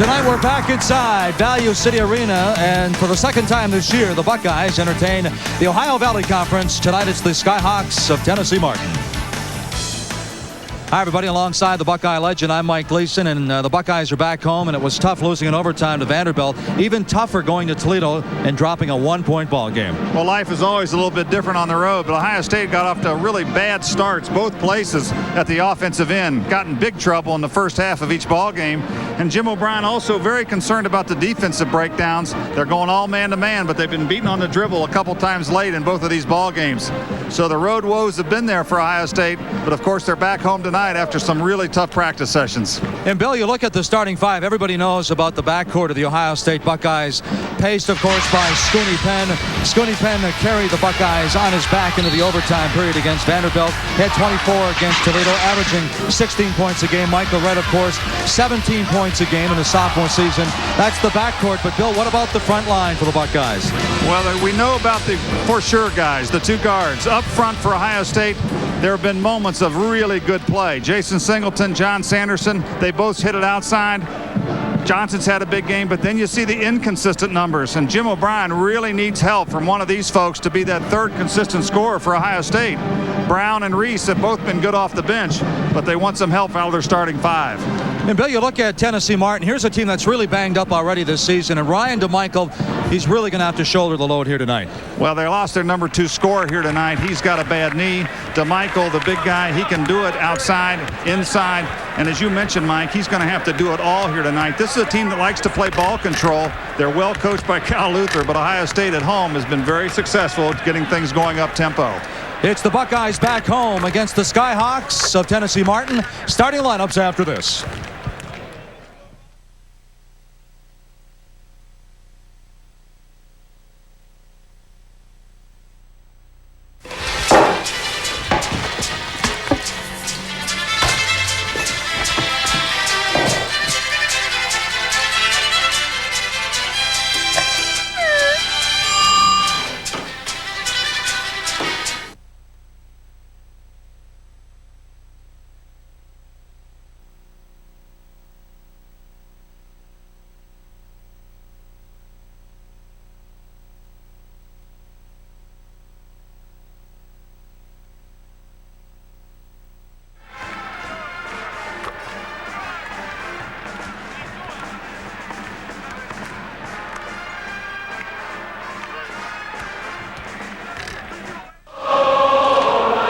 Tonight we're back inside Value City Arena, and for the second time this year, the Buckeyes entertain the Ohio Valley Conference. Tonight it's the Skyhawks of Tennessee Martin. Hi, everybody. Alongside the Buckeye legend, I'm Mike Gleason, and the Buckeyes are back home, and it was tough losing in overtime to Vanderbilt. Even tougher going to Toledo and dropping a one-point ball game. Well, life is always a little bit different on the road, but Ohio State got off to really bad starts both places at the offensive end. Got in big trouble in the first half of each ball game. And Jim O'Brien also very concerned about the defensive breakdowns. They're going all man-to-man, but they've been beaten on the dribble a couple times late in both of these ball games. So the road woes have been there for Ohio State, but of course they're back home tonight after some really tough practice sessions. And Bill, you look at the starting five. Everybody knows about the backcourt of the Ohio State Buckeyes, paced, of course, by Scooney Penn. Scooney Penn carried the Buckeyes on his back into the overtime period against Vanderbilt. He had 24 against Toledo, averaging 16 points a game. Michael Redd, of course, 17 points a game in the sophomore season. That's the backcourt. But, Bill, what about the front line for the Buckeyes? Well, we know about the for sure guys, the two guards. Up front for Ohio State, there have been moments of really good play. Jason Singleton, John Sanderson, they both hit it outside. Johnson's had a big game, but then you see the inconsistent numbers, and Jim O'Brien really needs help from one of these folks to be that third consistent scorer for Ohio State. Brown and Reese have both been good off the bench, but they want some help out of their starting five. And Bill, you look at Tennessee Martin. Here's a team that's really banged up already this season, and Ryan DeMichael, he's really going to have to shoulder the load here tonight. Well, they lost their number 2 scorer here tonight. He's got a bad knee. DeMichael, the big guy, he can do it outside, inside, and as you mentioned, Mike, he's going to have to do it all here tonight. This is a team that likes to play ball control. They're well coached by Cal Luther, but Ohio State at home has been very successful at getting things going up tempo. It's the Buckeyes back home against the Skyhawks of Tennessee Martin. Starting lineups after this.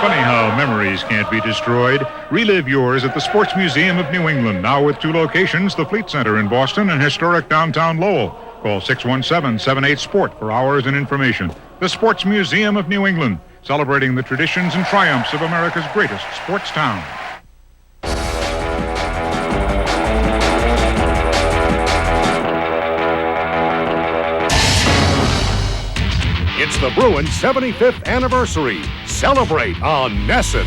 Funny how memories can't be destroyed. Relive yours at the Sports Museum of New England, now with 2 locations, the Fleet Center in Boston and historic downtown Lowell. Call 617-78-SPORT for hours and information. The Sports Museum of New England, celebrating the traditions and triumphs of America's greatest sports town. It's the Bruins' 75th anniversary. Celebrate on Nesson.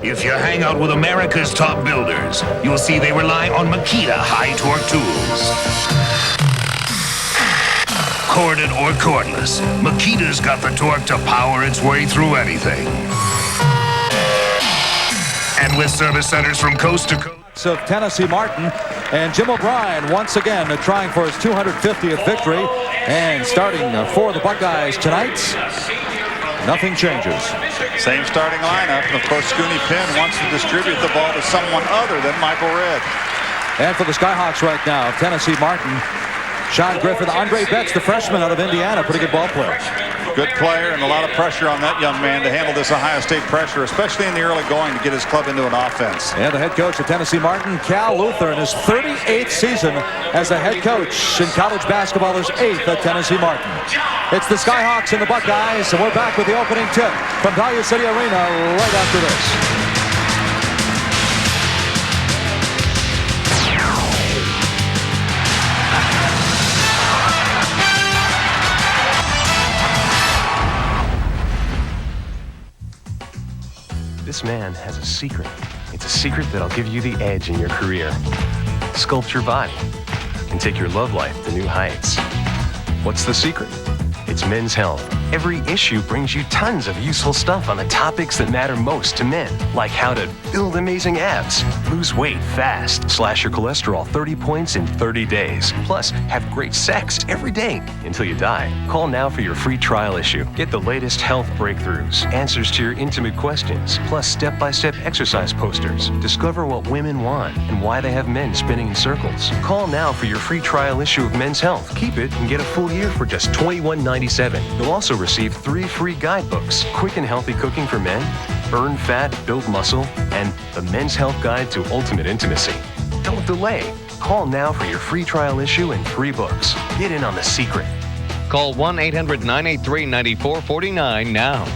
If you hang out with America's top builders, you'll see they rely on Makita high-torque tools. Corded or cordless, Makita's got the torque to power its way through anything. And with service centers from coast to coast of Tennessee Martin, and Jim O'Brien once again trying for his 250th victory, and starting for the Buckeyes tonight. Nothing changes. Same starting lineup. And of course, Scooney Penn wants to distribute the ball to someone other than Michael Redd. And for the Skyhawks right now, Tennessee Martin, Sean Griffith, Andre Betts, the freshman out of Indiana, pretty good ball player. Good player, and a lot of pressure on that young man to handle this Ohio State pressure, especially in the early going, to get his club into an offense. And the head coach of Tennessee Martin, Cal Luther, in his 38th season as a head coach in college basketball, is 8th at Tennessee Martin. It's the Skyhawks and the Buckeyes, and we're back with the opening tip from Value City Arena right after this. This man has a secret. It's a secret that'll give you the edge in your career. Sculpt your body and take your love life to new heights. What's the secret? It's Men's Health. Every issue brings you tons of useful stuff on the topics that matter most to men, like how to build amazing abs, lose weight fast, slash your cholesterol 30 points in 30 days, plus have great sex every day until you die. Call now for your free trial issue. Get the latest health breakthroughs, answers to your intimate questions, plus step-by-step exercise posters. Discover what women want and why they have men spinning in circles. Call now for your free trial issue of Men's Health. Keep it and get a full year for just $21.97. You'll also receive 3 free guidebooks: Quick and Healthy Cooking for Men, Burn Fat, Build Muscle, and The Men's Health Guide to Ultimate Intimacy. Don't delay. Call now for your free trial issue and 3 books. Get in on the secret. Call 1-800-983-9449 now.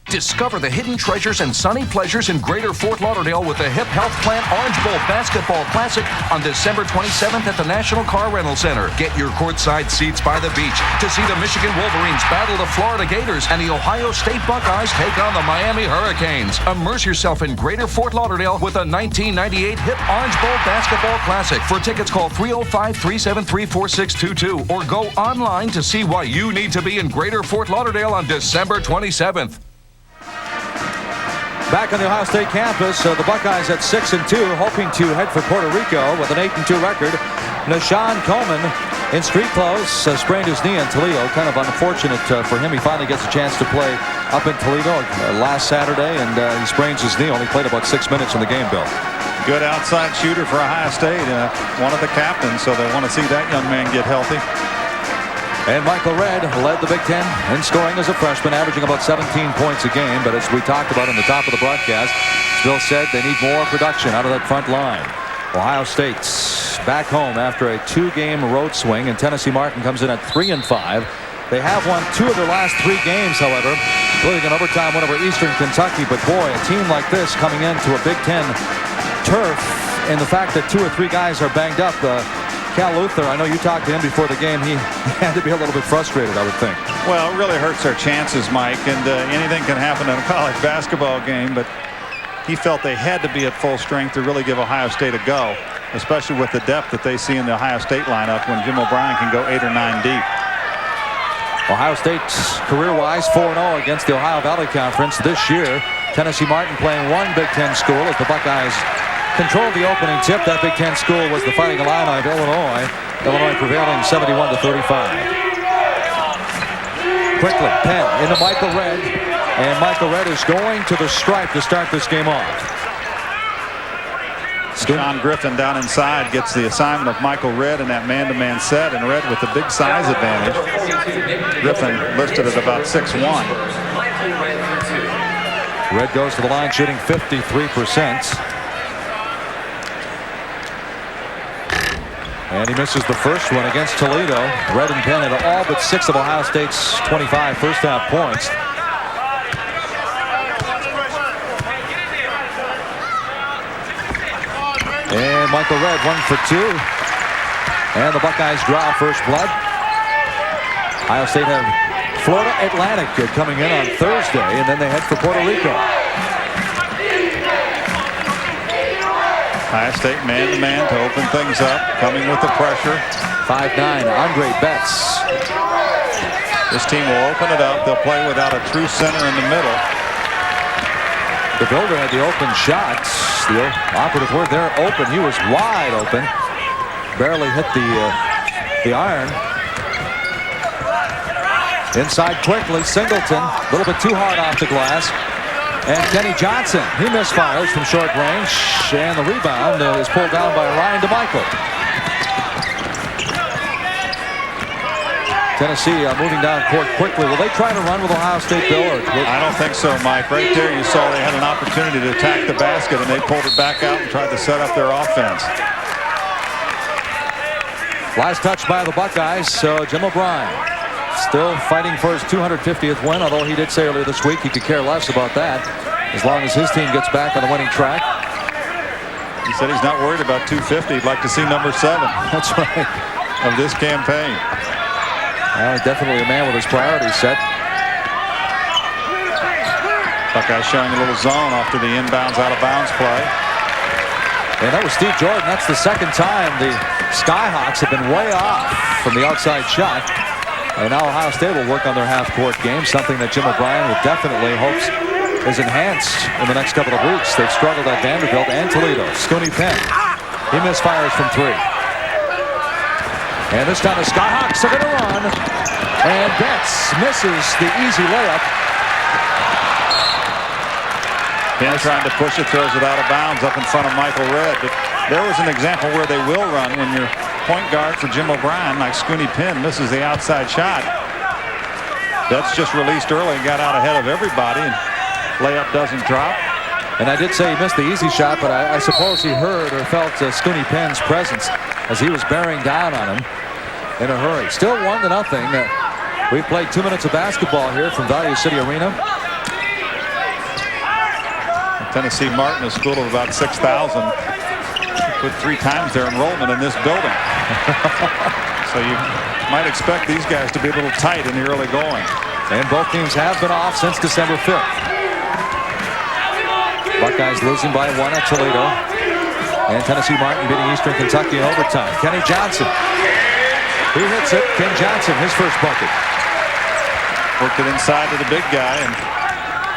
Discover the hidden treasures and sunny pleasures in Greater Fort Lauderdale with the Hip Health Plant Orange Bowl Basketball Classic on December 27th at the National Car Rental Center. Get your courtside seats by the beach to see the Michigan Wolverines battle the Florida Gators and the Ohio State Buckeyes take on the Miami Hurricanes. Immerse yourself in Greater Fort Lauderdale with the 1998 Hip Orange Bowl Basketball Classic. For tickets, call 305-373-4622 or go online to see why you need to be in Greater Fort Lauderdale on December 27th. Back on the Ohio State campus, the Buckeyes at 6-2, hoping to head for Puerto Rico with an 8-2 record. Nashawn Coleman in street clothes sprained his knee in Toledo. Kind of unfortunate for him. He finally gets a chance to play up in Toledo last Saturday, and he sprains his knee. Only played about 6 minutes in the game, Bill. Good outside shooter for Ohio State. One of the captains, so they want to see that young man get healthy. And Michael Redd led the Big Ten in scoring as a freshman, averaging about 17 points a game. But as we talked about in the top of the broadcast, as Bill said, they need more production out of that front line. Ohio State's back home after a 2-game road swing, and Tennessee Martin comes in at 3-5. They have won 2 of their last 3 games, however, including an overtime win over Eastern Kentucky. But boy, a team like this coming into a Big Ten turf, and the fact that 2 or 3 guys are banged up. Cal Luther, I know you talked to him before the game. He had to be a little bit frustrated, I would think. Well, it really hurts their chances, Mike, and anything can happen in a college basketball game, but he felt they had to be at full strength to really give Ohio State a go, especially with the depth that they see in the Ohio State lineup when Jim O'Brien can go 8 or 9 deep. Ohio State's career-wise 4-0 against the Ohio Valley Conference this year. Tennessee Martin playing one Big Ten school as the Buckeyes controlled the opening tip. That Big Ten school was the Fighting Illini of Illinois. Illinois prevailing 71-35. Quickly, Penn into Michael Redd, and Michael Redd is going to the stripe to start this game off. Sean Griffin down inside gets the assignment of Michael Redd in that man-to-man set, and Redd with the big size advantage. Griffin listed at about 6'1". Redd goes to the line shooting 53%. And he misses the first one against Toledo. Redd and Penn at all but 6 of Ohio State's 25 first-half points. And Michael Redd 1 for 2. And the Buckeyes draw first blood. Ohio State have Florida Atlantic coming in on Thursday, and then they head for Puerto Rico. Ohio State man-to-man to open things up, coming with the pressure. 5'9", Andre Betts. This team will open it up. They'll play without a true center in the middle. DeVilder had the open shots. The operative word there, open. He was wide open. Barely hit the iron. Inside quickly, Singleton, a little bit too hard off the glass. And Kenny Johnson, he misfires from short range, and the rebound is pulled down by Ryan DeMichael. Tennessee moving down court quickly. Will they try to run with Ohio State, Bill? I don't think so, Mike. Right there you saw they had an opportunity to attack the basket, and they pulled it back out and tried to set up their offense. Last touch by the Buckeyes, so Jim O'Brien still fighting for his 250th win, although he did say earlier this week he could care less about that as long as his team gets back on the winning track. He said he's not worried about 250. He'd like to see number 7. That's right. Of this campaign. Definitely a man with his priorities set. Buckeyes showing a little zone off to the inbounds out of bounds play. And that was Steve Jordan. That's the second time the Skyhawks have been way off from the outside shot. And now Ohio State will work on their half-court game, something that Jim O'Brien will definitely hopes is enhanced in the next couple of weeks. They've struggled at Vanderbilt and Toledo. Scooney Penn, he misfires from 3. And this time the Skyhawks are going to run. And Betts misses the easy layup. Penn trying to push it, throws it out of bounds up in front of Michael Redd. But there was an example where they will run when your point guard for Jim O'Brien, like Scooney Penn, misses the outside shot. That's just released early and got out ahead of everybody, and layup doesn't drop. And I did say he missed the easy shot, but I suppose he heard or felt Scooney Penn's presence as he was bearing down on him in a hurry. Still 1-0. We've played 2 minutes of basketball here from Value City Arena. Tennessee Martin, a school of about 6,000, put 3 times their enrollment in this building. So you might expect these guys to be a little tight in the early going. And both teams have been off since December 5th. Buckeyes losing by 1 at Toledo. And Tennessee Martin beating Eastern Kentucky in overtime. Kenny Johnson. He hits it. Ken Johnson, his first bucket. Worked it inside to the big guy and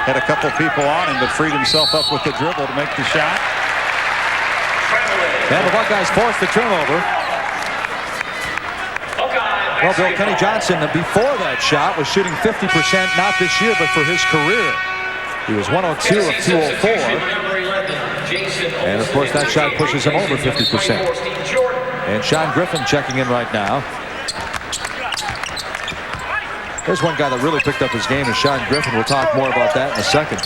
had a couple people on him, but freed himself up with the dribble to make the shot. And the Buckeyes forced the turnover. Well, Bill, Kenny Johnson, before that shot, was shooting 50%, not this year, but for his career. He was 102 of 204. And, of course, that shot pushes him over 50%. And Sean Griffin checking in right now. There's one guy that really picked up his game is Sean Griffin. We'll talk more about that in a second.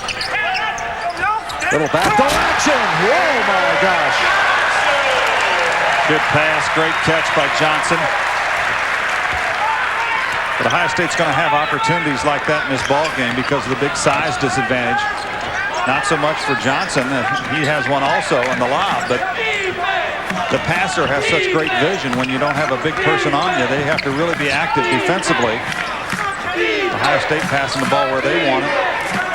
Little backdoor action. Whoa, my gosh. Good pass. Great catch by Johnson. But Ohio State's going to have opportunities like that in this ball game because of the big size disadvantage. Not so much for Johnson. He has one also in the lob, but the passer has such great vision. When you don't have a big person on you, they have to really be active defensively. Ohio State passing the ball where they want it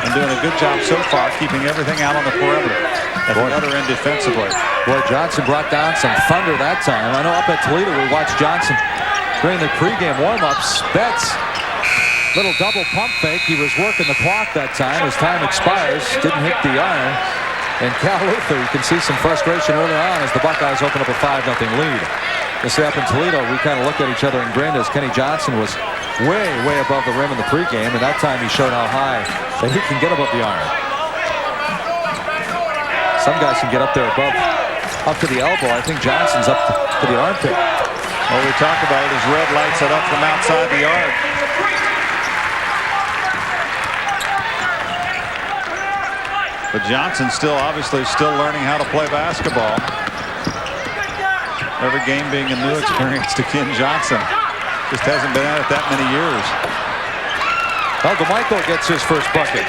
and doing a good job so far, keeping everything out on the perimeter at the other end defensively. Boy, Johnson brought down some thunder that time. I know up at Toledo we watched Johnson during the pregame warm-ups. Betts, little double pump fake. He was working the clock that time. His time expires. Didn't hit the iron. And Cal Luther, you can see some frustration early on as the Buckeyes open up a 5-0 lead. This up in Toledo, we kind of looked at each other and grinned as Kenny Johnson was way above the rim in the pregame, and that time he showed how high that he can get above the iron. Some guys can get up there above, up to the elbow. I think Johnson's up to the armpit. Well, we talk about it as Red lights it up from outside the arc. But Johnson's obviously still learning how to play basketball. Every game being a new experience to Ken Johnson. Just hasn't been at it that many years. Well, DeMichael gets his first bucket.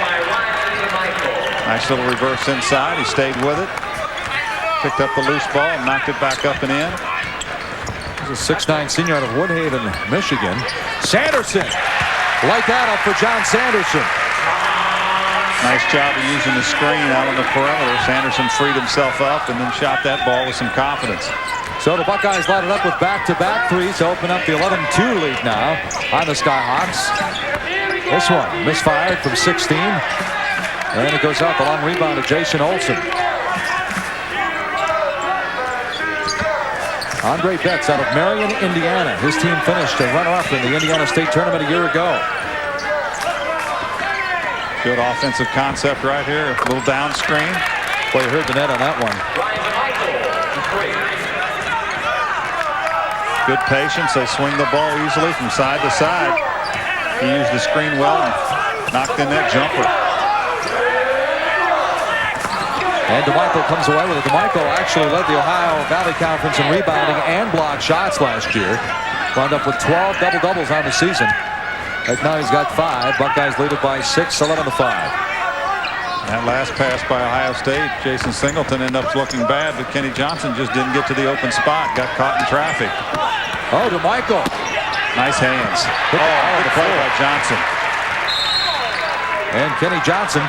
Nice little reverse inside. He stayed with it. Picked up the loose ball and knocked it back up and in. He's a 6'9" senior out of Woodhaven, Michigan. Sanderson. Light that up for John Sanderson. Nice job of using the screen out on the perimeter. Sanderson freed himself up and then shot that ball with some confidence. So the Buckeyes light it up with back-to-back threes to open up the 11-2 lead now on the Skyhawks. This one misfired from 16. And it goes out the long rebound to Jason Olsen. Andre Betts out of Marion, Indiana. His team finished a runner-up in the Indiana State Tournament a year ago. Good offensive concept right here. A little down screen. Boy, you heard the net on that one. Good patience. They swing the ball easily from side to side. He used the screen well and knocked in that jumper. And DeMichael comes away with it. DeMichael actually led the Ohio Valley Conference in rebounding and blocked shots last year. Wound up with 12 double-doubles on the season. Right now he's got 5. Buckeyes lead it by 6, 11-5. That last pass by Ohio State, Jason Singleton ended up looking bad, but Kenny Johnson just didn't get to the open spot. Got caught in traffic. Oh, DeMichael. Nice hands. Good play by Johnson. And Kenny Johnson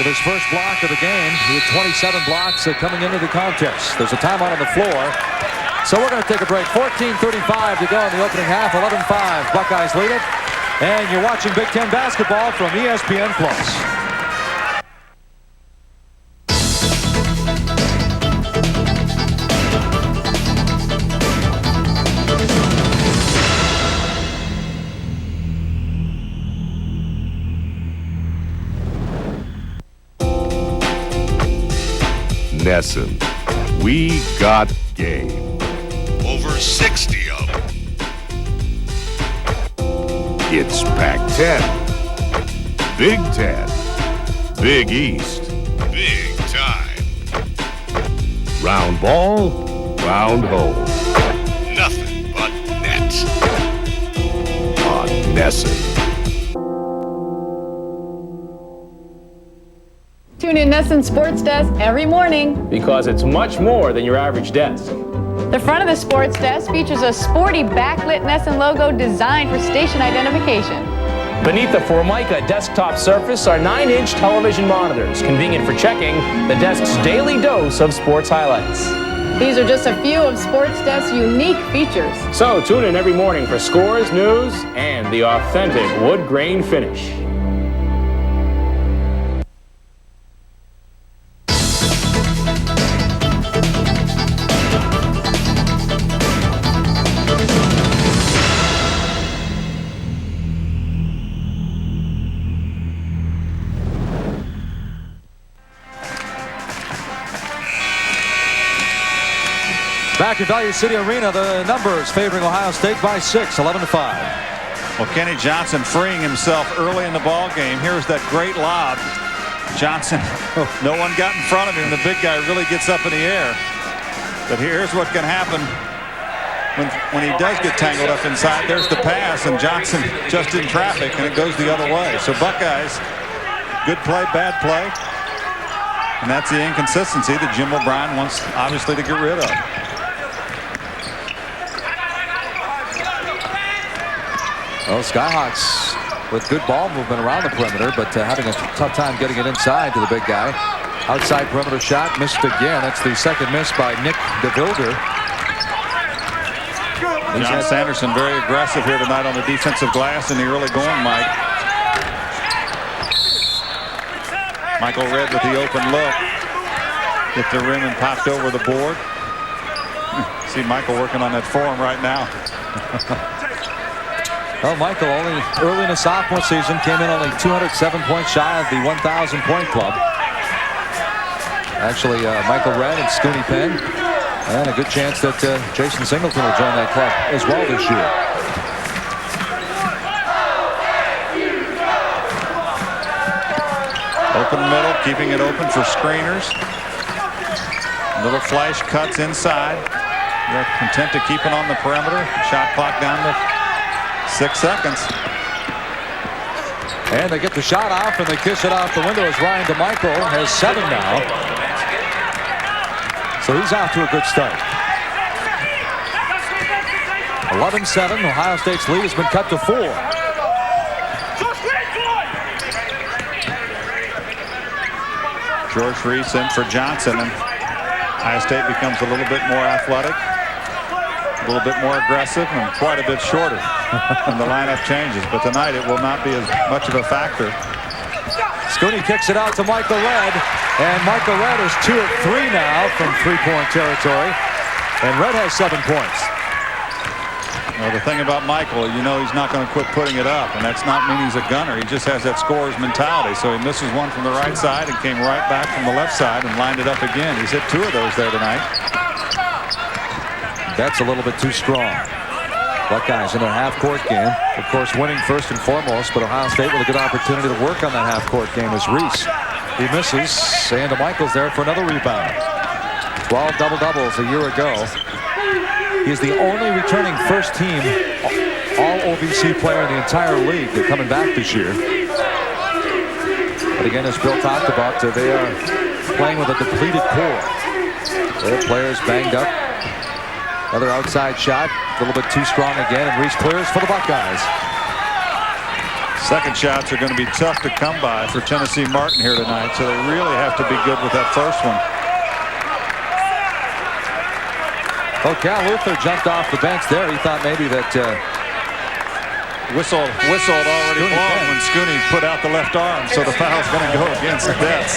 with his first block of the game. He had 27 blocks coming into the contest. There's a timeout on the floor. So we're going to take a break. 14:35 to go in the opening half. 11-5. Buckeyes lead it. And you're watching Big Ten basketball from ESPN+. Nesson, we got game. Over 60 of them. It's Pac-10, Big Ten, Big East, Big time. round ball, round hole. Nothing but net. On Nesson. Tune in Nesson Sports Desk every morning. Because it's much more than your average desk. The front of the sports desk features a sporty backlit Nesson logo designed for station identification. Beneath the Formica desktop surface are 9-inch television monitors, convenient for checking the desk's daily dose of sports highlights. These are just a few of Sports Desk's unique features. So tune in every morning for scores, news, and the authentic wood grain finish. Back at Value City Arena, the numbers favoring Ohio State by 6, 11-5. Well, Kenny Johnson freeing himself early in the ball game. Here's that great lob. Johnson, no one got in front of him. The big guy really gets up in the air. But here's what can happen when he does get tangled up inside. There's the pass, and Johnson just in traffic, and it goes the other way. So Buckeyes, good play, bad play. And that's the inconsistency that Jim O'Brien wants, obviously, to get rid of. Well, Skyhawks with good ball movement around the perimeter, but having a tough time getting it inside to the big guy. Outside perimeter shot missed again. That's the second miss by Nick DeVilder. John Sanderson very aggressive here tonight on the defensive glass in the early going, Mike. Michael Redd with the open look. Hit the rim and popped over the board. See Michael working on that form right now. Well, Michael, only early in the sophomore season, came in only 207 points shy of the 1,000-point club. Actually, Michael Redd and Scooney Penn, and a good chance that Jason Singleton will join that club as well this year. Open middle, keeping it open for screeners. Little flash cuts inside. They're content to keep it on the perimeter. Shot clock down to 6 seconds. And they get the shot off, and they kiss it off the window as Ryan DeMichael has 7 now. So he's off to a good start. 11-7. Ohio State's lead has been cut to 4. George Reese in for Johnson, and Ohio State becomes a little bit more athletic, a little bit more aggressive, and quite a bit shorter. And the lineup changes, but tonight it will not be as much of a factor. Scooney kicks it out to Michael Redd, and Michael Redd is 2 of 3 now from three-point territory, and Redd has 7 points. Well, the thing about Michael, you know he's not going to quit putting it up, and that's not mean he's a gunner. He just has that scorer's mentality. So he misses one from the right side and came right back from the left side and lined it up again. He's hit 2 of those there tonight. That's a little bit too strong. Buckeyes in a half-court game. Of course, winning first and foremost, but Ohio State with a good opportunity to work on that half-court game is Reese. He misses, and Michael's there for another rebound. 12 double-doubles a year ago. He's the only returning first-team All-OVC player in the entire league. They're coming back this year. But again, as Bill talked about, they are playing with a depleted core. Their players banged up. Another outside shot, a little bit too strong again, and Reese clears for the Buckeyes. Second shots are going to be tough to come by for Tennessee Martin here tonight, so they really have to be good with that first one. Oh, Cal Luther jumped off the bench there. He thought maybe that whistle had already blown when Scooney put out the left arm, so the foul's going to go against the Bets.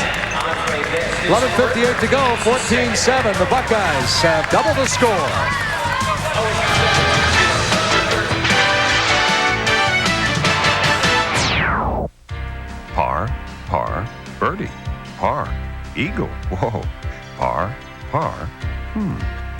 11:58 to go, 14-7. The Buckeyes have double the score. Par, par, birdie. Par, eagle. Whoa. Par, par.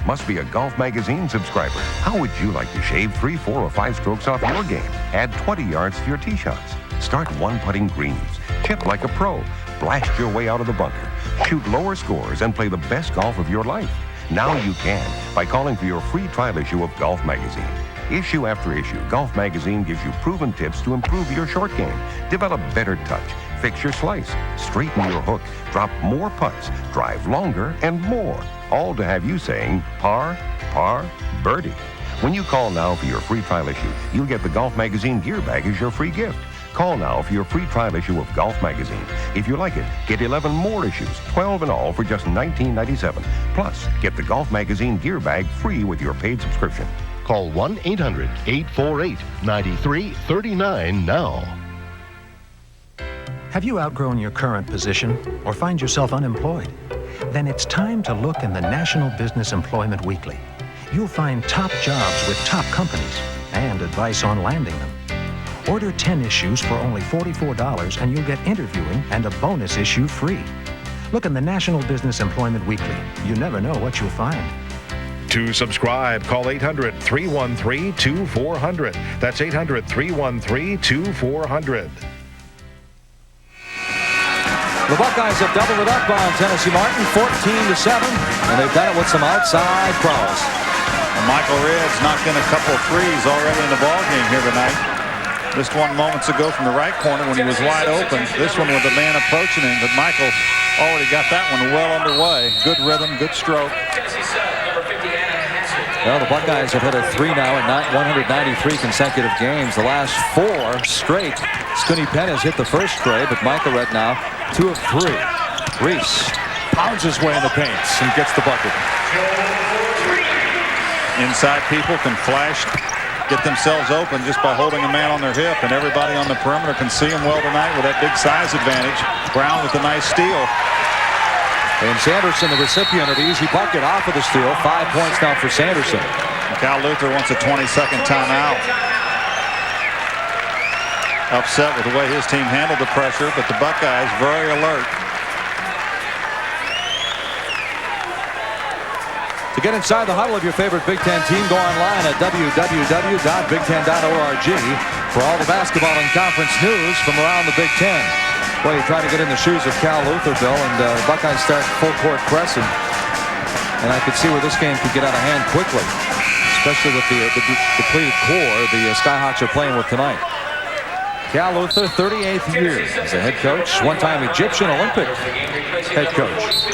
Must be a Golf Magazine subscriber. How would you like to shave 3, 4, or 5 strokes off your game? Add 20 yards to your tee shots. Start one-putting greens. Chip like a pro. Blast your way out of the bunker. Shoot lower scores and play the best golf of your life. Now you can by calling for your free trial issue of Golf Magazine. Issue after issue, Golf Magazine gives you proven tips to improve your short game, develop better touch, fix your slice, straighten your hook, drop more putts, drive longer, and more. All to have you saying par, par, birdie. When you call now for your free trial issue, you'll get the Golf Magazine gear bag as your free gift. Call now for your free trial issue of Golf Magazine. If you like it, get 11 more issues, 12 in all, for just $19.97. Plus, get the Golf Magazine gear bag free with your paid subscription. Call 1-800-848-9339 now. Have you outgrown your current position or find yourself unemployed? Then it's time to look in the National Business Employment Weekly. You'll find top jobs with top companies and advice on landing them. Order 10 issues for only $44 and you'll get interviewing and a bonus issue free. Look in the National Business Employment Weekly. You never know what you'll find. To subscribe, call 800-313-2400. That's 800-313-2400. The Buckeyes have doubled it up on Tennessee Martin, 14-7, and they've done it with some outside pros. Michael Redd's knocked in a couple of threes already in the ballgame here tonight. Missed one moments ago from the right corner when he was wide open. This one with the man approaching him, but Michael already got that one well underway. Good rhythm, good stroke. Well, the Buckeyes have hit a 3 now in 193 consecutive games. The last 4 straight. Scooney Penn has hit the first tray, but Michael Redd now 2 of 3. Reese pounds his way in the paints and gets the bucket. Inside people can flash, get themselves open just by holding a man on their hip, and everybody on the perimeter can see him well tonight with that big size advantage. Brown with a nice steal. And Sanderson, the recipient of the easy bucket off of the steal. 5 points now for Sanderson. Cal Luther wants a 20-second timeout. Upset with the way his team handled the pressure, but the Buckeyes very alert. To get inside the huddle of your favorite Big Ten team, go online at www.big10.org for all the basketball and conference news from around the Big Ten. Well, you try to get in the shoes of Cal Luther, Bill, and the Buckeyes start full court pressing. And I could see where this game could get out of hand quickly, especially with the depleted core the Skyhawks are playing with tonight. Cal Luther, 38th year as a head coach, one-time Egyptian Olympic head coach.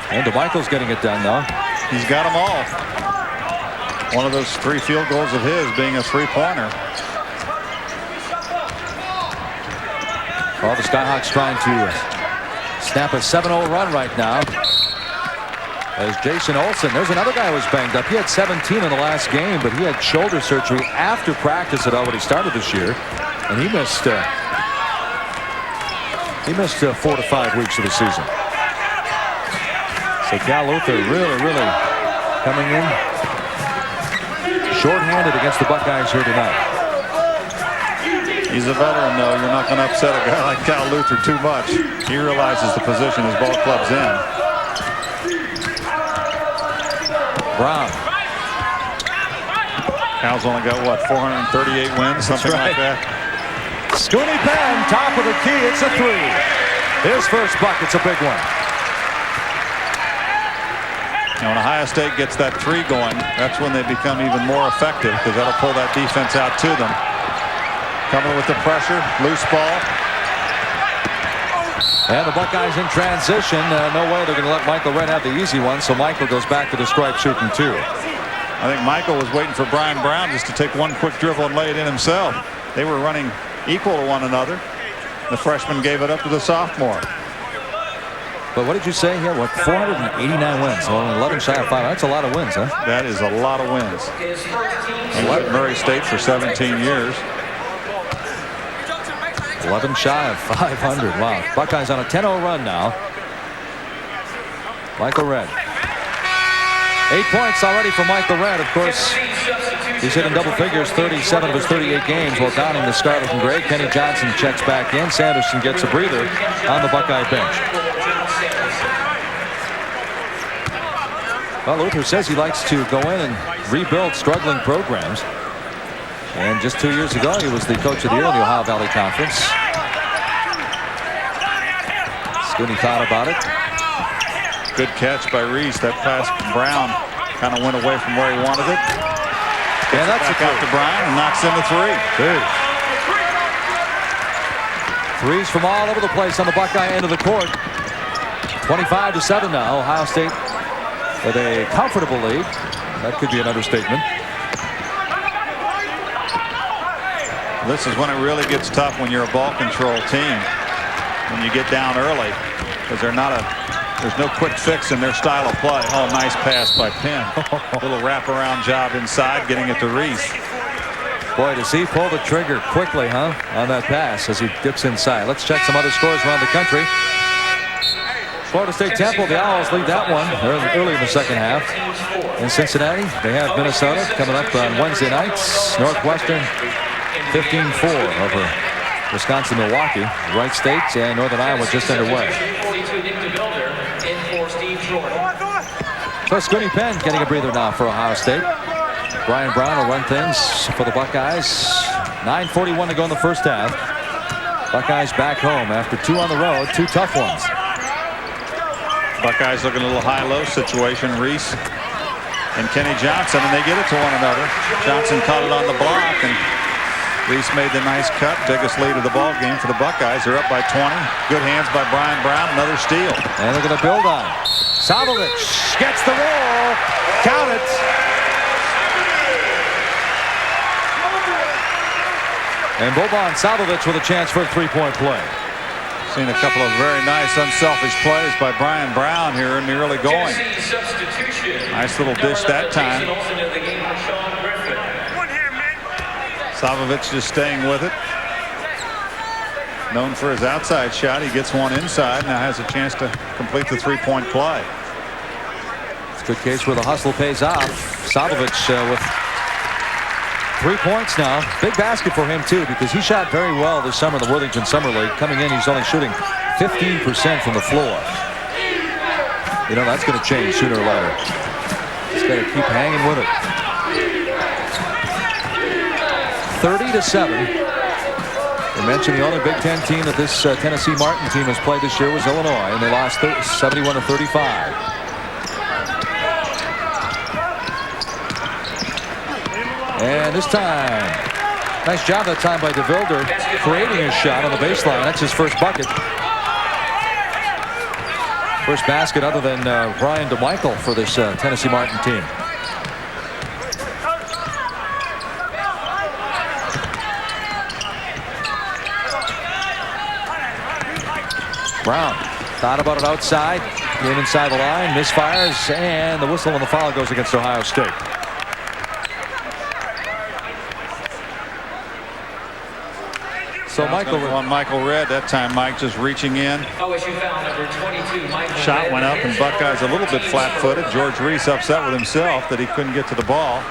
And DeMichael's getting it done, though. He's got them all. One of those 3 field goals of his being a three-pointer. Well, the Skyhawks trying to snap a 7-0 run right now. As Jason Olsen, there's another guy who was banged up. He had 17 in the last game, but he had shoulder surgery after practice had already started this year, and he missed 4 to 5 weeks of the season. So Cal Luther really coming in short-handed against the Buckeyes here tonight. He's a veteran, though. You're not going to upset a guy like Cal Luther too much. He realizes the position his ball club's in. Brown. Cal's only got, what, 438 wins, something like that. Scooney Penn, top of the key. It's a 3. His first bucket's a big one. Now, when Ohio State gets that 3 going, that's when they become even more effective, because that'll pull that defense out to them. Coming with the pressure, loose ball. And the Buckeyes in transition. No way they're going to let Michael Redd have the easy one, so Michael goes back to the stripe shooting 2. I think Michael was waiting for Brian Brown just to take one quick dribble and lay it in himself. They were running equal to one another. The freshman gave it up to the sophomore. But what did you say here? What, 489 wins? Only 11 shy of 5. That's a lot of wins, huh? That is a lot of wins. He was at Murray State for 17 years. 11 shy of 500. Wow. Buckeyes on a 10-0 run now. Michael Redd. 8 points already for Michael Redd. Of course, he's hit in double figures 37 of his 38 games while downing the scarlet and gray. Kenny Johnson checks back in. Sanderson gets a breather on the Buckeye bench. Well, Luther says he likes to go in and rebuild struggling programs. And just 2 years ago, he was the coach of the year in the Ohio Valley Conference. Scooney thought about it. Good catch by Reese. That pass from Brown kind of went away from where he wanted it. And that's back out to Brown and knocks in the three. Dude. Threes from all over the place on the Buckeye end of the court. 25-7 now. Ohio State with a comfortable lead. That could be an understatement. This is when it really gets tough when you're a ball control team. When you get down early, because there's no quick fix in their style of play. Oh, nice pass by Penn. Little wraparound job inside, getting it to Reese. Boy, does he pull the trigger quickly, huh, on that pass as he dips inside. Let's check some other scores around the country. Florida State Temple, the Owls lead that one early in the second half. In Cincinnati, they have Minnesota coming up on Wednesday nights. Northwestern 15-4 over Wisconsin-Milwaukee. Wright State and Northern Iowa just underway. So Scooney Penn getting a breather now for Ohio State. Brian Brown will run things for the Buckeyes. 9:41 to go in the first half. Buckeyes back home after 2 on the road, 2 tough ones. Buckeyes looking a little high-low situation. Reese and Kenny Johnson, and they get it to one another. Johnson caught it on the block, and Reese made the nice cut. Biggest lead of the ball game for the Buckeyes. They're up by 20. Good hands by Brian Brown. Another steal. And they're going to build on it. Savovich gets the roll. Count it. And Boban Savovich with a chance for a three-point play. Seen a couple of very nice unselfish plays by Brian Brown here in the early going. Nice little dish that time. Savovich just staying with it. Known for his outside shot. He gets one inside. Now has a chance to complete the three-point play. It's a good case where the hustle pays off. Savovich with 3 points now. Big basket for him, too, because he shot very well this summer in the Worthington Summer League. Coming in, he's only shooting 15% from the floor. You know, that's going to change sooner or later. He's got to keep hanging with it. 30-7. We mentioned the only Big Ten team that this Tennessee Martin team has played this year was Illinois, and they lost 71-35. And this time, nice job that time by DeVilder creating his shot on the baseline. That's his first bucket. First basket other than Brian DeMichael for this Tennessee Martin team. Brown thought about it outside, came inside the line, misfires, and the whistle on the foul goes against Ohio State. So Michael Redd that time. Mike just reaching in. OSU foul number 22. Shot went up, and Buckeyes a little bit flat-footed. George Reese upset with himself that he couldn't get to the ball.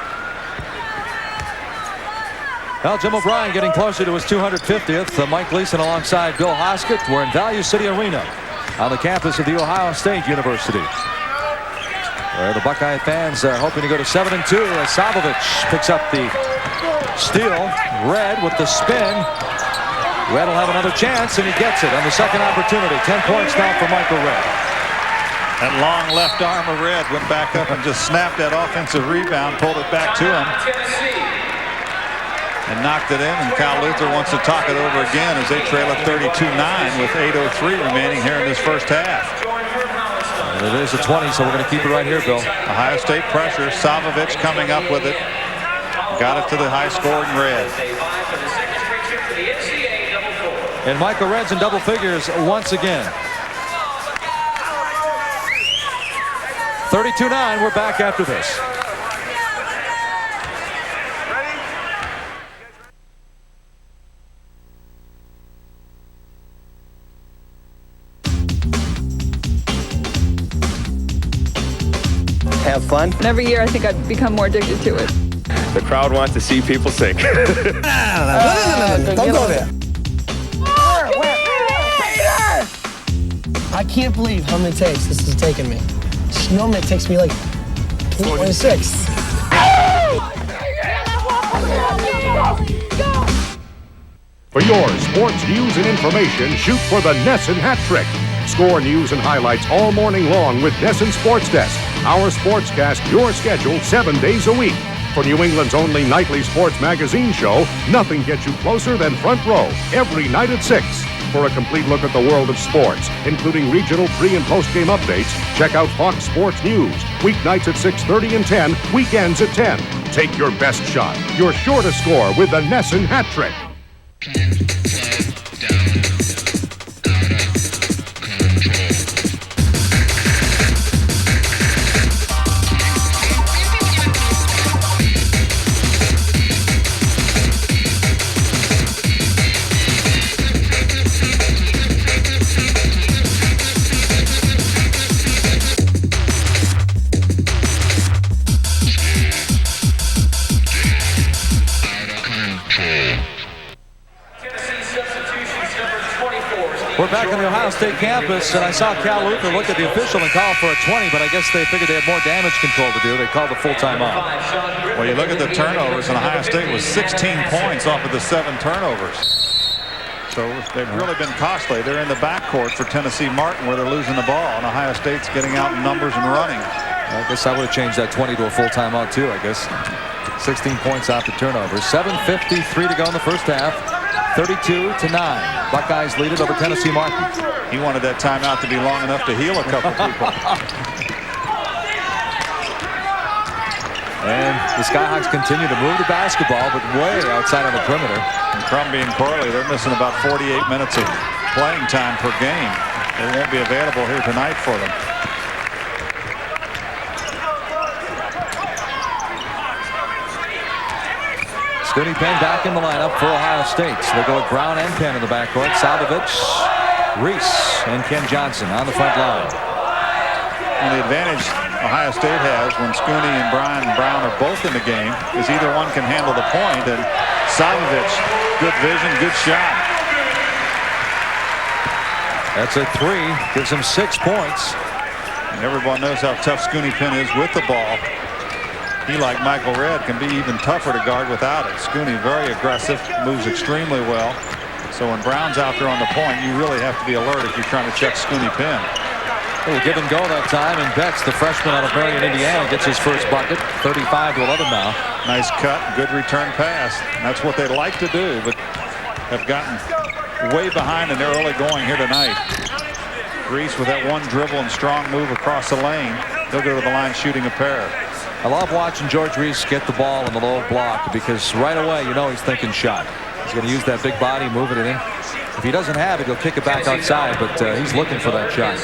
Well, Jim O'Brien getting closer to his 250th. Mike Gleason alongside Bill Hoskett. We're in Value City Arena on the campus of the Ohio State University, where the Buckeye fans are hoping to go to 7-2 as Savovich picks up the steal. Redd with the spin. Redd will have another chance, and he gets it on the second opportunity. 10 points now for Michael Redd. That long left arm of Redd went back up and just snapped that offensive rebound, pulled it back to him, and knocked it in. And Cal Luther wants to talk it over again as they trail at 32-9 with 8:03 remaining here in this first half. And it is a 20, so we're going to keep it right here, Bill. Ohio State pressure. Savovich coming up with it. Got it to the high-scoring Red. And Michael Red's in double figures once again. 32-9. We're back after this. Have fun. And every year I think I've become more addicted to it. The crowd wants to see people sing. No, don't go there. I can't believe how many takes this has taken me. Normally it takes me like 26. For your sports news and information, shoot for the Nesson Hat Trick. Score news and highlights all morning long with Nesson Sports Desk. Our sportscast, your schedule 7 days a week. For New England's only nightly sports magazine show, nothing gets you closer than Front Row, every night at 6. For a complete look at the world of sports, including regional pre- and post-game updates, check out Fox Sports News. Weeknights at 6:30 and 10, weekends at 10. Take your best shot. You're sure to score with the Nesson Hat Trick. We're back on the Ohio State campus, and I saw Cal Luther look at the official and call for a 20, but I guess they figured they had more damage control to do. They called the full timeout. Well, you look at the turnovers, and Ohio State was 16 points off of the 7 turnovers. So they've really been costly. They're in the backcourt for Tennessee Martin where they're losing the ball, and Ohio State's getting out in numbers and running. I guess I would have changed that 20 to a full timeout, too, I guess. 16 points off the turnovers. 7:53 to go in the first half. 32-9. Buckeyes lead it over Tennessee Martin. He wanted that timeout to be long enough to heal a couple people. And the Skyhawks continue to move the basketball, but way outside on the perimeter. And Crumby and Corley, they're missing about 48 minutes of playing time per game. They won't be available here tonight for them. Scooney Penn back in the lineup for Ohio State. So they go with Brown and Penn in the backcourt. Savovich, Reese, and Ken Johnson on the front line. And the advantage Ohio State has when Scooney and Brown are both in the game is either one can handle the point, and Savovich, good vision, good shot. That's a 3, gives him 6 points. And everyone knows how tough Scooney Penn is with the ball. He, like Michael Redd, can be even tougher to guard without it. Scooney very aggressive, moves extremely well. So when Brown's out there on the point, you really have to be alert if you're trying to check Scooney Penn. Little give and go that time, and Betts, the freshman out of Marion, Indiana, gets his first bucket. 35-11 now. Nice cut, good return pass. And that's what they like to do, but have gotten way behind, and they're early going here tonight. Reese with that one dribble and strong move across the lane. They'll go to the line shooting a pair. I love watching George Reese get the ball in the low block because right away you know he's thinking shot. He's going to use that big body, moving it in. If he doesn't have it, he'll kick it back outside, but he's looking for that shot.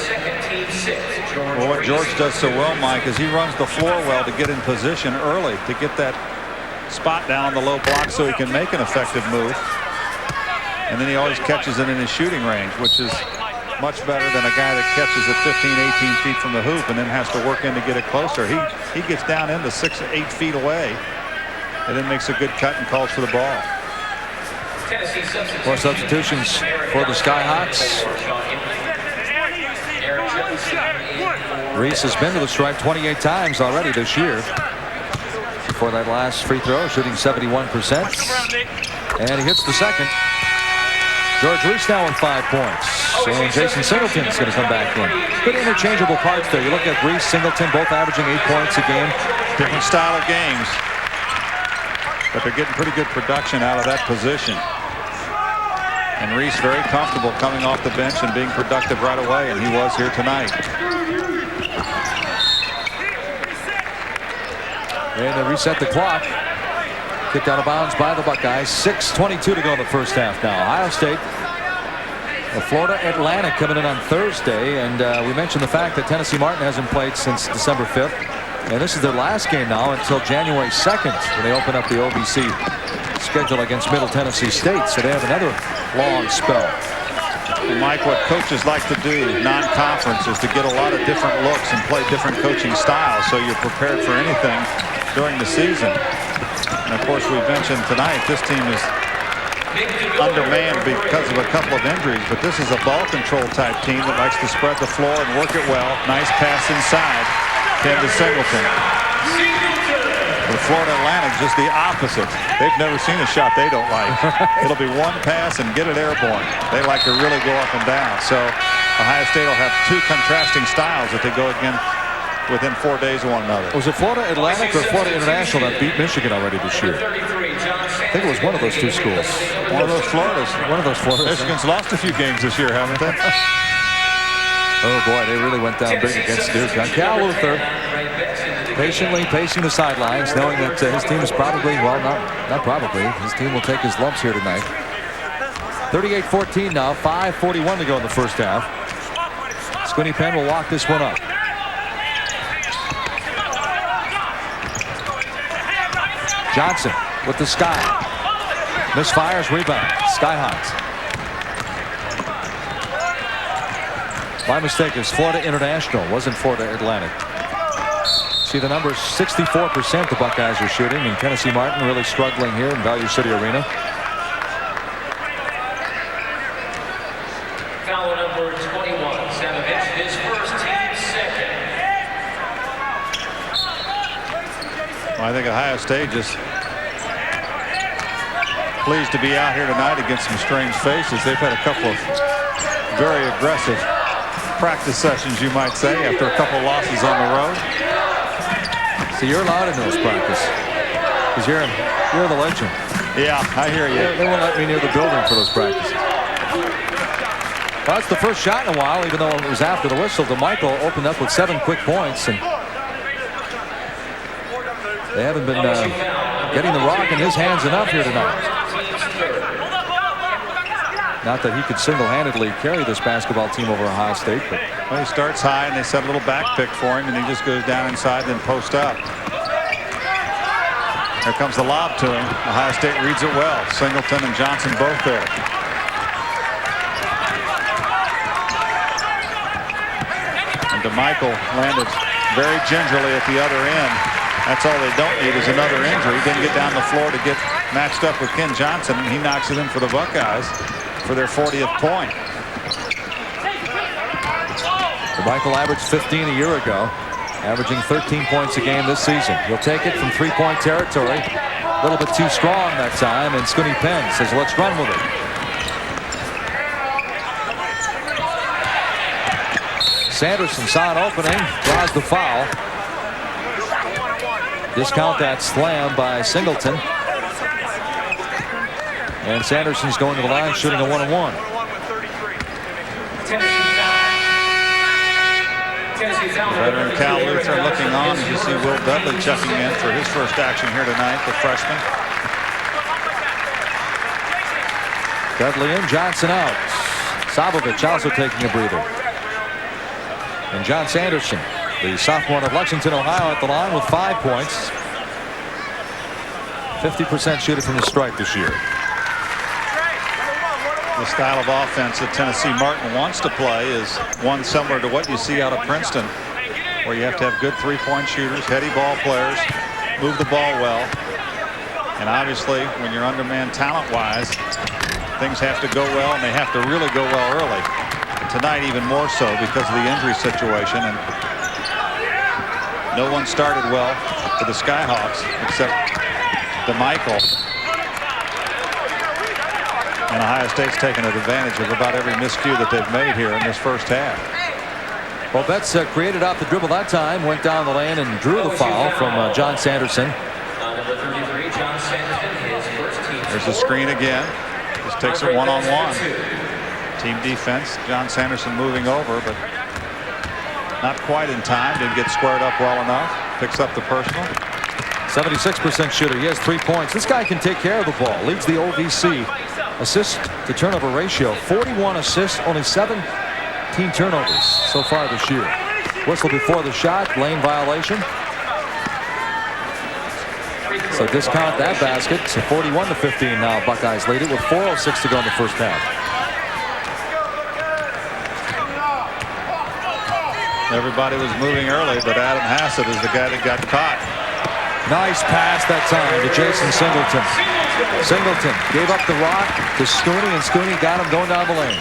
Well, what George does so well, Mike, is he runs the floor well to get in position early, to get that spot down on the low block so he can make an effective move. And then he always catches it in his shooting range, which is much better than a guy that catches it 15, 18 feet from the hoop and then has to work in to get it closer. He gets down into 6 to 8 feet away and then makes a good cut and calls for the ball. More substitutions for the Skyhawks. Reese has been to the stripe 28 times already this year. For that last free throw, shooting 71%. And he hits the second. George Reese now with 5 points. And Jason Singleton's going to come back in. Good interchangeable parts there. You look at Reese, Singleton, both averaging 8 points a game. Different style of games. But they're getting pretty good production out of that position. And Reese very comfortable coming off the bench and being productive right away, and he was here tonight. And they reset the clock. Kicked out of bounds by the Buckeyes. 6:22 to go in the first half now. Ohio State, Florida Atlantic coming in on Thursday. And we mentioned the fact that Tennessee Martin hasn't played since December 5th. And this is their last game now until January 2nd when they open up the OVC schedule against Middle Tennessee State. So they have another long spell. Mike, what coaches like to do non-conference is to get a lot of different looks and play different coaching styles so you're prepared for anything during the season. And of course, we mentioned tonight this team is undermanned because of a couple of injuries, but this is a ball control type team that likes to spread the floor and work it well. Nice pass inside. 10 to Singleton. The Florida Atlantic just the opposite. They've never seen a shot they don't like. It'll be one pass and get it airborne. They like to really go up and down. So Ohio State will have two contrasting styles that they go again within 4 days of one another. Was it Florida Atlantic or Florida International that beat Michigan already this year? I think it was one of those two schools. One of those Floridas. One of those Floridas. Michigan's lost a few games this year, haven't they? Oh boy, they really went down big against Duke. Cal Luther patiently pacing the sidelines, knowing that his team is probably, well, not probably, his team will take his lumps here tonight. 38-14 now, 5:41 to go in the first half. Squinty Penn will walk this one up. Johnson with the sky. Misfires, rebound. Skyhawks. My mistake is Florida International, wasn't Florida Atlantic. See the numbers, 64% the Buckeyes are shooting, and Tennessee Martin really struggling here in Value City Arena. Foul number 21, Savage, his first team second. Well, I think Ohio State just pleased to be out here tonight against some strange faces. They've had a couple of very aggressive practice sessions, you might say, after a couple losses on the road. So you're allowed in those practices because you're the legend. Yeah, I hear you. They won't let me near the building for those practices. Well, that's the first shot in a while, even though it was after the whistle. DeMichael opened up with 7 quick points, and they haven't been getting the rock in his hands enough here tonight. Not that he could single-handedly carry this basketball team over Ohio State, but well, he starts high and they set a little back pick for him and he just goes down inside then post up. Here comes the lob to him. Ohio State reads it well. Singleton and Johnson both there. And DeMichael landed very gingerly at the other end. That's all they don't need is another injury. Didn't get down the floor to get matched up with Ken Johnson, and he knocks it in for the Buckeyes for their 40th point. DeMichael averaged 15 a year ago, averaging 13 points a game this season. He'll take it from three-point territory. A little bit too strong that time, and Squinty Penn says, let's run with it. Sanderson saw an opening, draws the foul. Discount that slam by Singleton. And Sanderson's going to the line shooting a 1-on-1. Veteran Cal Luther looking on as you see Will Dudley checking in for his first action here tonight, the freshman. Dudley in, Johnson out. Savovich also taking a breather. And John Sanderson, the sophomore of Lexington, Ohio, at the line with 5 points. 50% shooter from the stripe this year. The style of offense that Tennessee Martin wants to play is one similar to what you see out of Princeton, where you have to have good three-point shooters, heady ball players, move the ball well. And obviously, when you're undermanned talent-wise, things have to go well, and they have to really go well early. And tonight, even more so because of the injury situation. And no one started well for the Skyhawks except DeMichael. And Ohio State's taken advantage of about every miscue that they've made here in this first half. Well, Betts created off the dribble that time, went down the lane and drew the foul from John Sanderson. Number 33, John Sanderson, his first team. There's the screen again. Just takes it one-on-one. Team defense. John Sanderson moving over, but not quite in time. Didn't get squared up well enough. Picks up the personal. 76% shooter. He has 3 points. This guy can take care of the ball. Leads the OVC assist to turnover ratio. 41 assists, only 17 turnovers so far this year. Whistle before the shot. Lane violation. So discount that basket. So 41-15 now. Buckeyes lead it with 4:06 to go in the first half. Everybody was moving early, but Adam Hassett is the guy that got caught. Nice pass that time to Jason Singleton. Singleton gave up the rock to Scooney, and Scooney got him going down the lane.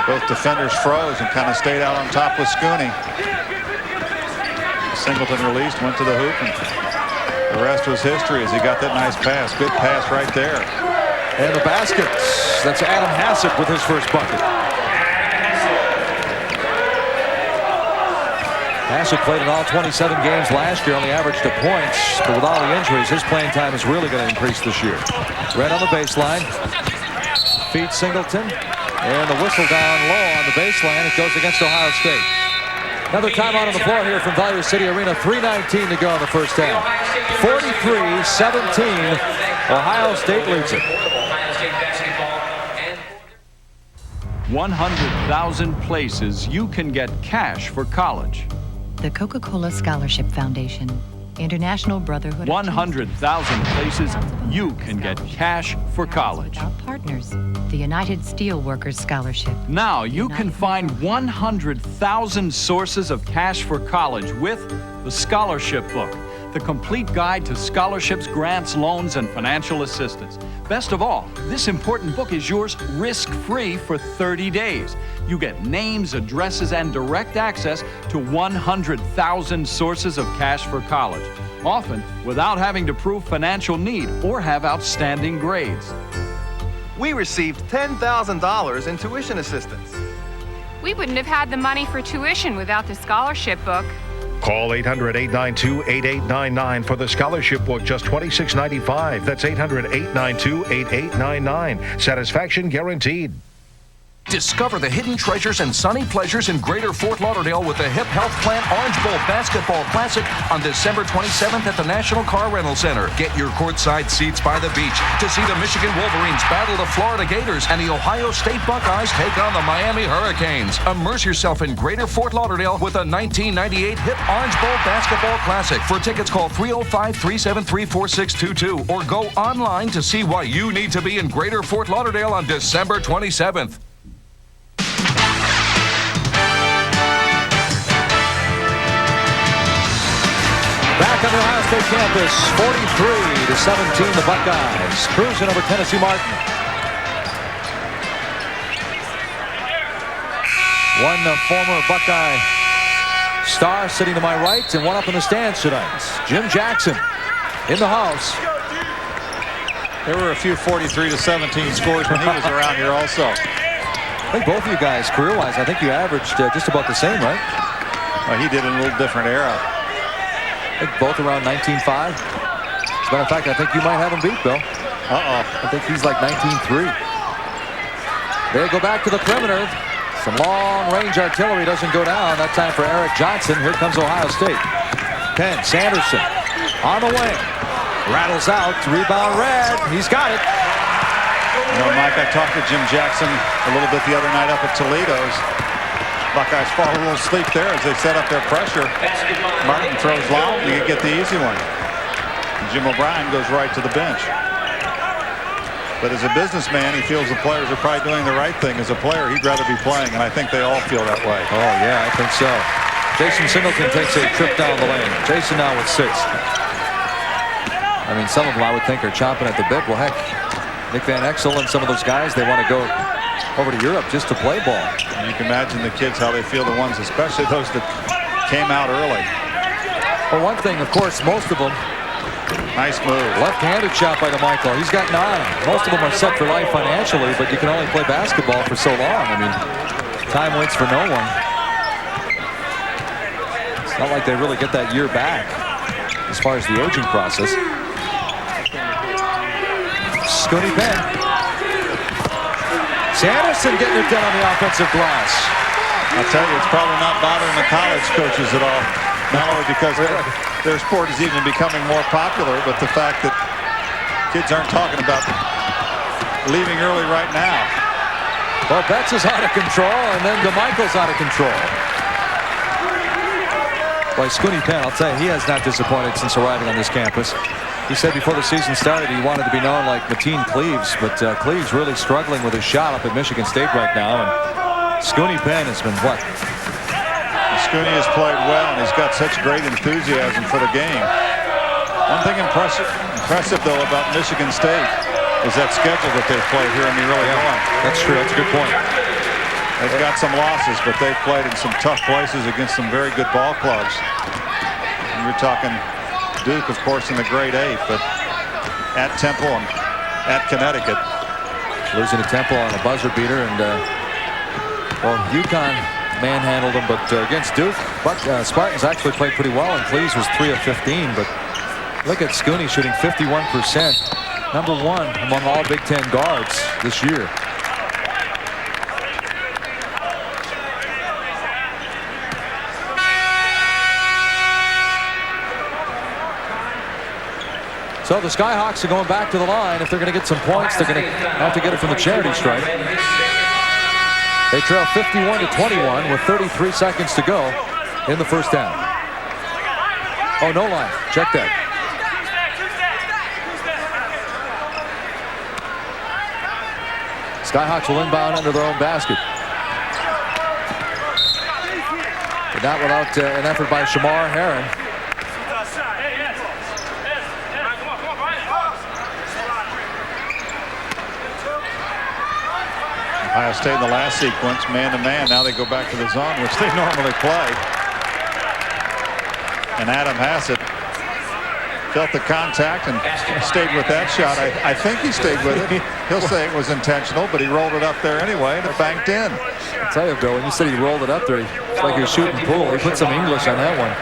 Both defenders froze and kind of stayed out on top with Scooney. Singleton released, went to the hoop, and the rest was history as he got that nice pass. Good pass right there. And the basket. That's Adam Hassett with his first bucket. Hassett played in all 27 games last year, only averaged a point, but with all the injuries, his playing time is really going to increase this year. Red on the baseline. Feeds Singleton. And the whistle down low on the baseline. It goes against Ohio State. Another timeout on the floor here from Value City Arena. 3:19 to go in the first half. 43-17. Ohio State leads it. 100,000 places you can get cash for college. The Coca-Cola Scholarship Foundation, International Brotherhood. 100,000 places you can get cash for college. Partners, the United Steelworkers Scholarship. Now you can find 100,000 sources of cash for college with the Scholarship Book, the complete guide to scholarships, grants, loans, and financial assistance. Best of all, this important book is yours risk-free for 30 days. You get names, addresses, and direct access to 100,000 sources of cash for college, often without having to prove financial need or have outstanding grades. We received $10,000 in tuition assistance. We wouldn't have had the money for tuition without the scholarship book. Call 800-892-8899 for the scholarship book, just $26.95. That's 800-892-8899. Satisfaction guaranteed. Discover the hidden treasures and sunny pleasures in Greater Fort Lauderdale with the Hip Health Plant Orange Bowl Basketball Classic on December 27th at the National Car Rental Center. Get your courtside seats by the beach to see the Michigan Wolverines battle the Florida Gators and the Ohio State Buckeyes take on the Miami Hurricanes. Immerse yourself in Greater Fort Lauderdale with the 1998 Hip Orange Bowl Basketball Classic. For tickets, call 305-373-4622 or go online to see why you need to be in Greater Fort Lauderdale on December 27th. Back on the Ohio State campus, 43-17, the Buckeyes cruising over Tennessee Martin. One former Buckeye star sitting to my right and one up in the stands tonight. Jim Jackson in the house. There were a few 43-17 scores when he was around here also. I think both of you guys, career-wise, I think you averaged just about the same, right? Well, he did in a little different era. I think both around 19.5. As a matter of fact, I think you might have him beat, Bill. Uh-oh. I think he's like 19.3. They go back to the perimeter. Some long-range artillery doesn't go down. That time for Eric Johnson. Here comes Ohio State. Penn, Sanderson on the wing. Rattles out. Rebound Red. He's got it. You know, Mike, I talked to Jim Jackson a little bit the other night up at Toledo's. Buckeyes fall a little asleep there as they set up their pressure. Martin throws long, you get the easy one. Jim O'Brien goes right to the bench. But as a businessman, he feels the players are probably doing the right thing. As a player, he'd rather be playing, and I think they all feel that way. Oh, yeah, I think so. Jason Singleton takes a trip down the lane. Jason now with 6. I mean, some of them I would think are chomping at the bit. Well, heck, Nick Van Exel and some of those guys, they want to go over to Europe just to play ball. And you can imagine the kids, how they feel, the ones, especially those that came out early. Well, one thing, of course, most of them. Nice move. Left-handed shot by DeMichael. He's got 9. Most of them are set for life financially, but you can only play basketball for so long. I mean, time waits for no one. It's not like they really get that year back as far as the aging process. Scooney Penn. Sanderson getting it done on the offensive glass. I'll tell you, it's probably not bothering the college coaches at all. Not only because their sport is even becoming more popular, but the fact that kids aren't talking about leaving early right now. Well, Betts is out of control, and then DeMichael's out of control. Boy, Scooney Penn, I'll tell you, he has not disappointed since arriving on this campus. He said before the season started he wanted to be known like Mateen Cleaves, but Cleaves really struggling with his shot up at Michigan State right now. And Scooney Penn has been what? Scooney has played well, and he's got such great enthusiasm for the game. One thing impressive though about Michigan State is that schedule that they've played here in the early going. That's true. That's a good point. They've got some losses, but they've played in some tough places against some very good ball clubs. And you're talking Duke, of course, in the grade 8, but at Temple and at Connecticut. Losing to Temple on a buzzer beater, and well, UConn manhandled them, but against Duke, Spartans actually played pretty well, and Cleaves was 3 of 15. But look at Scooney shooting 51%, #1 among all Big Ten guards this year. So the Skyhawks are going back to the line. If they're going to get some points, they're going to have to get it from the charity stripe. They trail 51-21 with 33 seconds to go in the first half. Oh, no line. Check that. Skyhawks will inbound under their own basket. But not without an effort by Shamar Herron. Ohio State in the last sequence, man-to-man. Now they go back to the zone, which they normally play. And Adam Hassett felt the contact and stayed with that shot. I think he stayed with it. He'll say it was intentional, but he rolled it up there anyway, and it banked in. I'll tell you, Bill, when you said he rolled it up there, it's like he was shooting pool. He put some English on that one.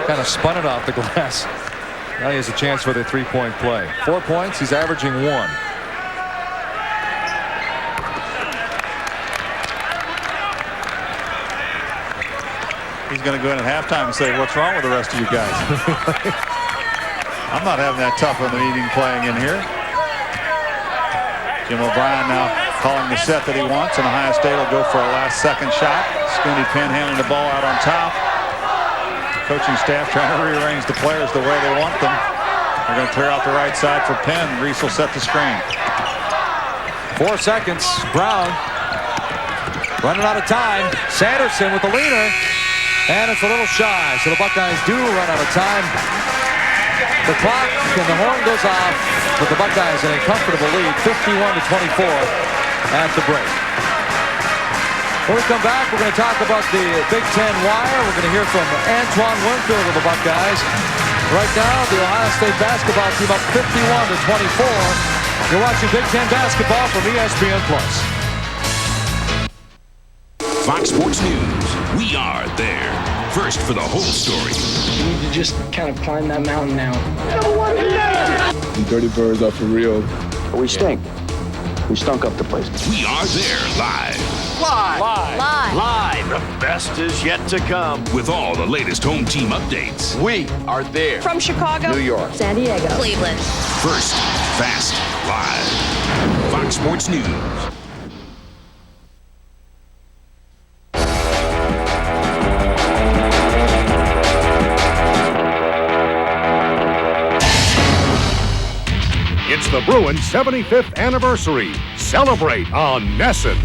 Kind of spun it off the glass. Now he has a chance for the three-point play. 4 points. He's averaging 1. He's going to go in at halftime and say, what's wrong with the rest of you guys? I'm not having that tough of a meeting playing in here. Jim O'Brien now calling the set that he wants, and Ohio State will go for a last-second shot. Scooney Penn handling the ball out on top. The coaching staff trying to rearrange the players the way they want them. They're going to clear out the right side for Penn. Reese will set the screen. 4 seconds. Brown running out of time. Sanderson with the leaner. And it's a little shy, so the Buckeyes do run out of time. The clock and the horn goes off, but the Buckeyes in a comfortable lead, 51-24 at the break. When we come back, we're going to talk about the Big Ten Wire. We're going to hear from Antoine Winfield of the Buckeyes. Right now, the Ohio State basketball team up 51-24. You're watching Big Ten basketball from ESPN+. Fox Sports News. We are there. First for the whole story. You need to just kind of climb that mountain now. The Dirty Birds are for real. We stink. We stunk up the place. We are there live. Live. The best is yet to come. With all the latest home team updates. We are there. From Chicago, New York, San Diego, Cleveland. First, fast, live. Fox Sports News. It's the Bruins' 75th anniversary. Celebrate on Nesson.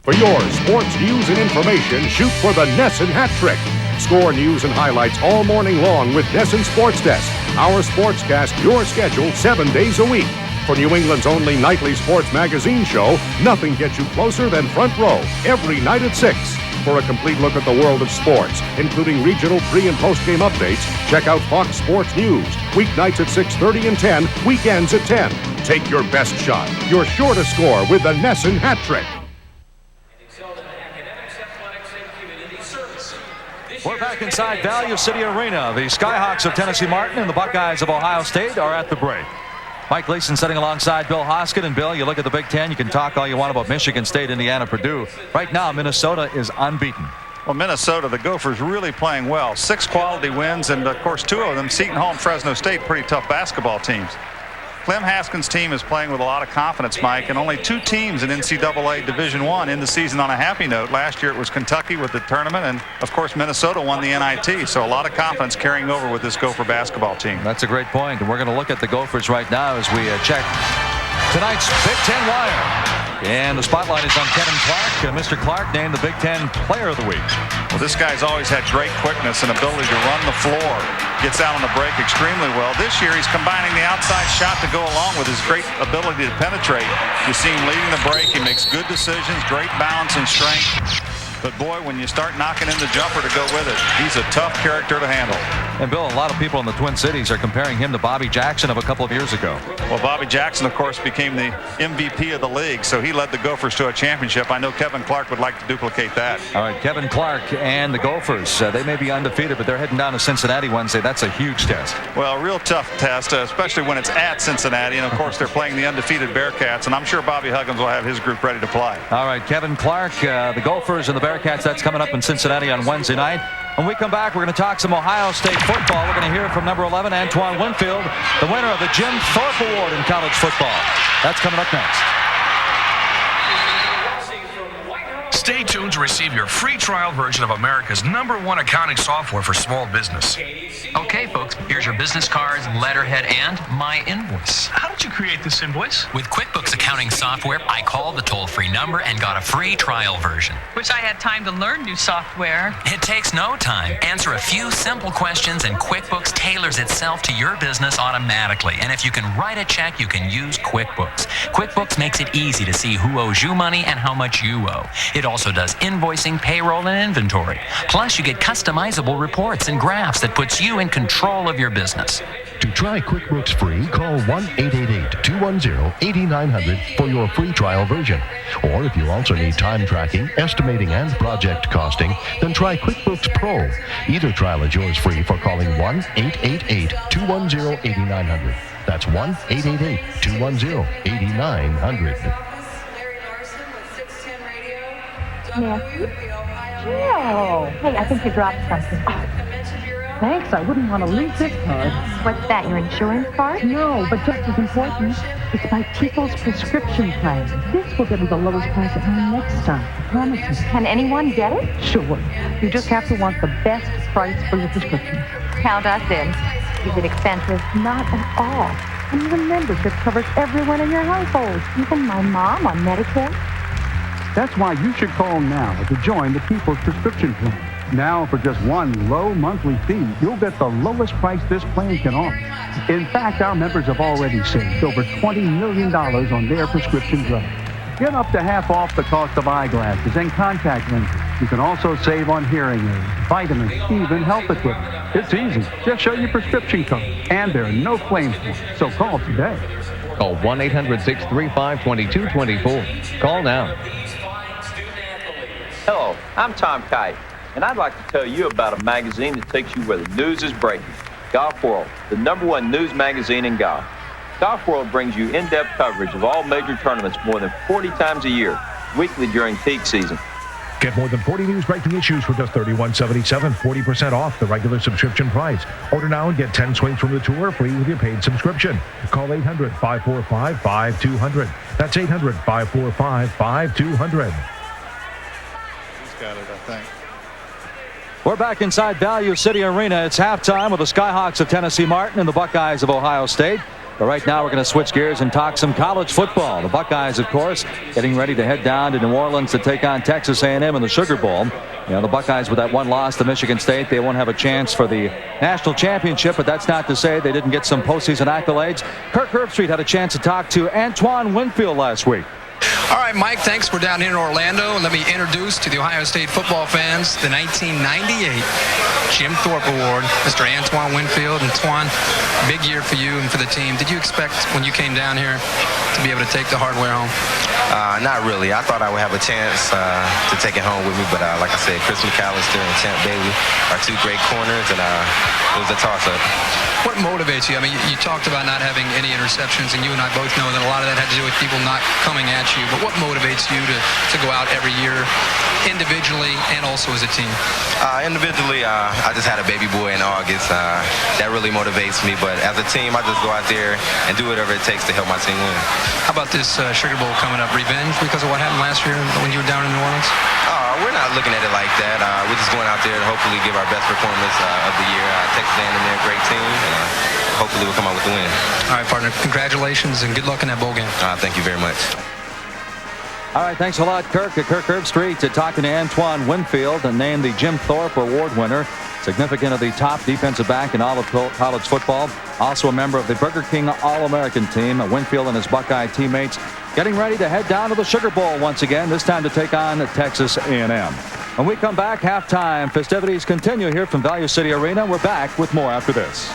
For your sports news and information, shoot for the Nesson hat trick. Score news and highlights all morning long with Nesson Sports Desk. Our sportscast, your schedule, 7 days a week. For New England's only nightly sports magazine show, nothing gets you closer than Front Row, every night at 6. For a complete look at the world of sports, including regional pre- and post-game updates, check out Fox Sports News. Weeknights at 6:30 and 10, weekends at 10. Take your best shot. You're sure to score with the Nesson hat trick. We're back inside Value City Arena. The Skyhawks of Tennessee Martin and the Buckeyes of Ohio State are at the break. Mike Gleason sitting alongside Bill Hoskett. And Bill, you look at the Big Ten, you can talk all you want about Michigan State, Indiana, Purdue. Right now, Minnesota is unbeaten. Well, Minnesota, the Gophers really playing well. 6 quality wins, and of course 2 of them, Seton Hall and Fresno State, pretty tough basketball teams. Clem Haskins' team is playing with a lot of confidence, Mike, and only 2 teams in NCAA Division I in the season on a happy note. Last year it was Kentucky with the tournament, and of course Minnesota won the NIT, so a lot of confidence carrying over with this Gopher basketball team. That's a great point, and we're going to look at the Gophers right now as we check tonight's Big Ten Wire. And the spotlight is on Kevin Clark. Mr. Clark named the Big Ten Player of the Week. Well, this guy's always had great quickness and ability to run the floor. Gets out on the break extremely well. This year he's combining the outside shot to go along with his great ability to penetrate. You see him leading the break. He makes good decisions, great balance and strength. But boy, when you start knocking in the jumper to go with it, he's a tough character to handle. And Bill, a lot of people in the Twin Cities are comparing him to Bobby Jackson of a couple of years ago. Well, Bobby Jackson, of course, became the MVP of the league, so he led the Gophers to a championship. I know Kevin Clark would like to duplicate that. All right, Kevin Clark and the Gophers, they may be undefeated, but they're heading down to Cincinnati Wednesday. That's a huge test. Well, a real tough test, especially when it's at Cincinnati, and of course they're playing the undefeated Bearcats, and I'm sure Bobby Huggins will have his group ready to play. All right, Kevin Clark, the Gophers and the Bearcats, that's coming up in Cincinnati on Wednesday night. When we come back, we're going to talk some Ohio State football. We're going to hear from number 11, Antoine Winfield, the winner of the Jim Thorpe Award in college football. That's coming up next. Stay tuned to receive your free trial version of America's #1 accounting software for small business. Okay, folks, here's your business cards, letterhead, and my invoice. How did you create this invoice? With QuickBooks accounting software, I called the toll-free number and got a free trial version. Wish I had time to learn new software. It takes no time. Answer a few simple questions and QuickBooks tailors itself to your business automatically. And if you can write a check, you can use QuickBooks. QuickBooks makes it easy to see who owes you money and how much you owe. It also does invoicing, payroll, and inventory. Plus, you get customizable reports and graphs that puts you in control of your business. To try QuickBooks free, call 1-888-210-8900 for your free trial version. Or if you also need time tracking, estimating, and project costing, then try QuickBooks Pro. Either trial is yours free for calling 1-888-210-8900. That's 1-888-210-8900. Nancy? Jill! Hey, I think you dropped something. Thanks, I wouldn't want to lose this card. What's that, your insurance card? No, but just as important, it's my Tico's prescription plan. This will get me the lowest price at home next time, I promise you. Can anyone get it? Sure. You just have to want the best price for your prescription. Count us in. Is it expensive? Not at all. And the membership covers everyone in your household, even my mom on Medicare. That's why you should call now to join the People's Prescription Plan. Now, for just one low monthly fee, you'll get the lowest price this plan can offer. In fact, our members have already saved over $20 million on their prescription drugs. Get up to half off the cost of eyeglasses and contact lenses. You can also save on hearing aids, vitamins, even health equipment. It's easy. Just show your prescription code, and there are no claims for it. So call today. Call 1-800-635-2224. Call now. Hello, I'm Tom Kite, and I'd like to tell you about a magazine that takes you where the news is breaking. Golf World, the #1 news magazine in golf. Golf World brings you in-depth coverage of all major tournaments more than 40 times a year, weekly during peak season. Get more than 40 news-breaking issues for just $31.77, 40% off the regular subscription price. Order now and get 10 swings from the tour free with your paid subscription. Call 800-545-5200. That's 800-545-5200. Got it, I think. We're back inside Value City Arena. It's halftime with the Skyhawks of Tennessee Martin and the Buckeyes of Ohio State. But right now we're going to switch gears and talk some college football. The Buckeyes, of course, getting ready to head down to New Orleans to take on Texas A&M in the Sugar Bowl. You know, the Buckeyes with that one loss to Michigan State, they won't have a chance for the national championship, but that's not to say they didn't get some postseason accolades. Kirk Herbstreit had a chance to talk to Antoine Winfield last week. All right, Mike, thanks. We're down here in Orlando. Let me introduce to the Ohio State football fans the 1998 Jim Thorpe Award, Mr. Antoine Winfield. Antoine, big year for you and for the team. Did you expect when you came down here to be able to take the hardware home? Not really. I thought I would have a chance to take it home with me, but like I said, Chris McAllister and Champ Bailey are two great corners, and it was a toss-up. What motivates you? I mean, you talked about not having any interceptions, and you and I both know that a lot of that had to do with people not coming at you. But what motivates you to go out every year, individually and also as a team? Individually, I just had a baby boy in August. That really motivates me. But as a team, I just go out there and do whatever it takes to help my team win. How about this Sugar Bowl coming up? Revenge because of what happened last year when you were down in New Orleans? We're not looking at it like that. We're just going out there to hopefully give our best performance of the year. Texas A&M, they're a great team, and hopefully we'll come out with the win. All right, partner. Congratulations and good luck in that bowl game. Thank you very much. All right, thanks a lot, Kirk. Kirk Herbstreit talking to Antoine Winfield and named the Jim Thorpe Award winner. Significant of the top defensive back in all of college football. Also a member of the Burger King All-American team. Winfield and his Buckeye teammates getting ready to head down to the Sugar Bowl once again, this time to take on Texas A&M. When we come back, halftime festivities continue here from Value City Arena. We're back with more after this.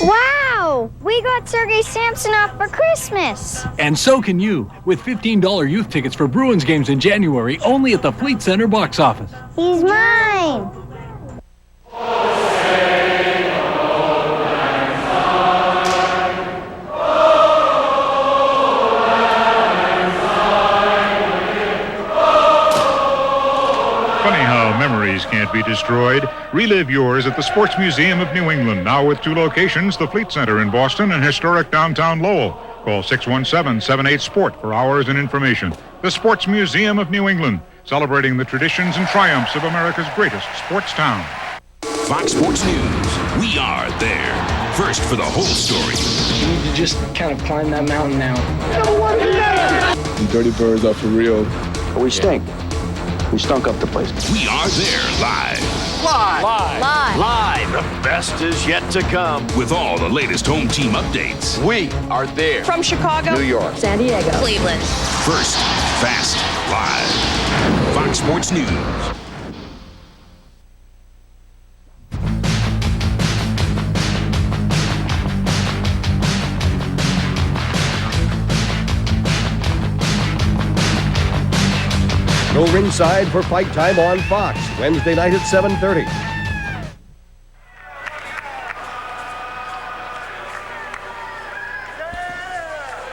Wow! We got Sergei Samsonov for Christmas! And so can you, with $15 youth tickets for Bruins games in January, only at the Fleet Center box office. He's mine! Funny how memories can't be destroyed. Relive yours at the Sports Museum of New England, now with 2 locations, the Fleet Center in Boston and historic downtown Lowell. Call 617-78-SPORT for hours and information. The Sports Museum of New England, celebrating the traditions and triumphs of America's greatest sports town. Fox Sports News. We are there. First for the whole story. You need to just kind of climb that mountain now. The Dirty Birds are for real. We stink. We stunk up the place. We are there live. Live. The best is yet to come. With all the latest home team updates. We are there. From Chicago, New York, San Diego, Cleveland. First, fast, live. Fox Sports News. Go ringside for Fight Time on Fox, Wednesday night at 7:30.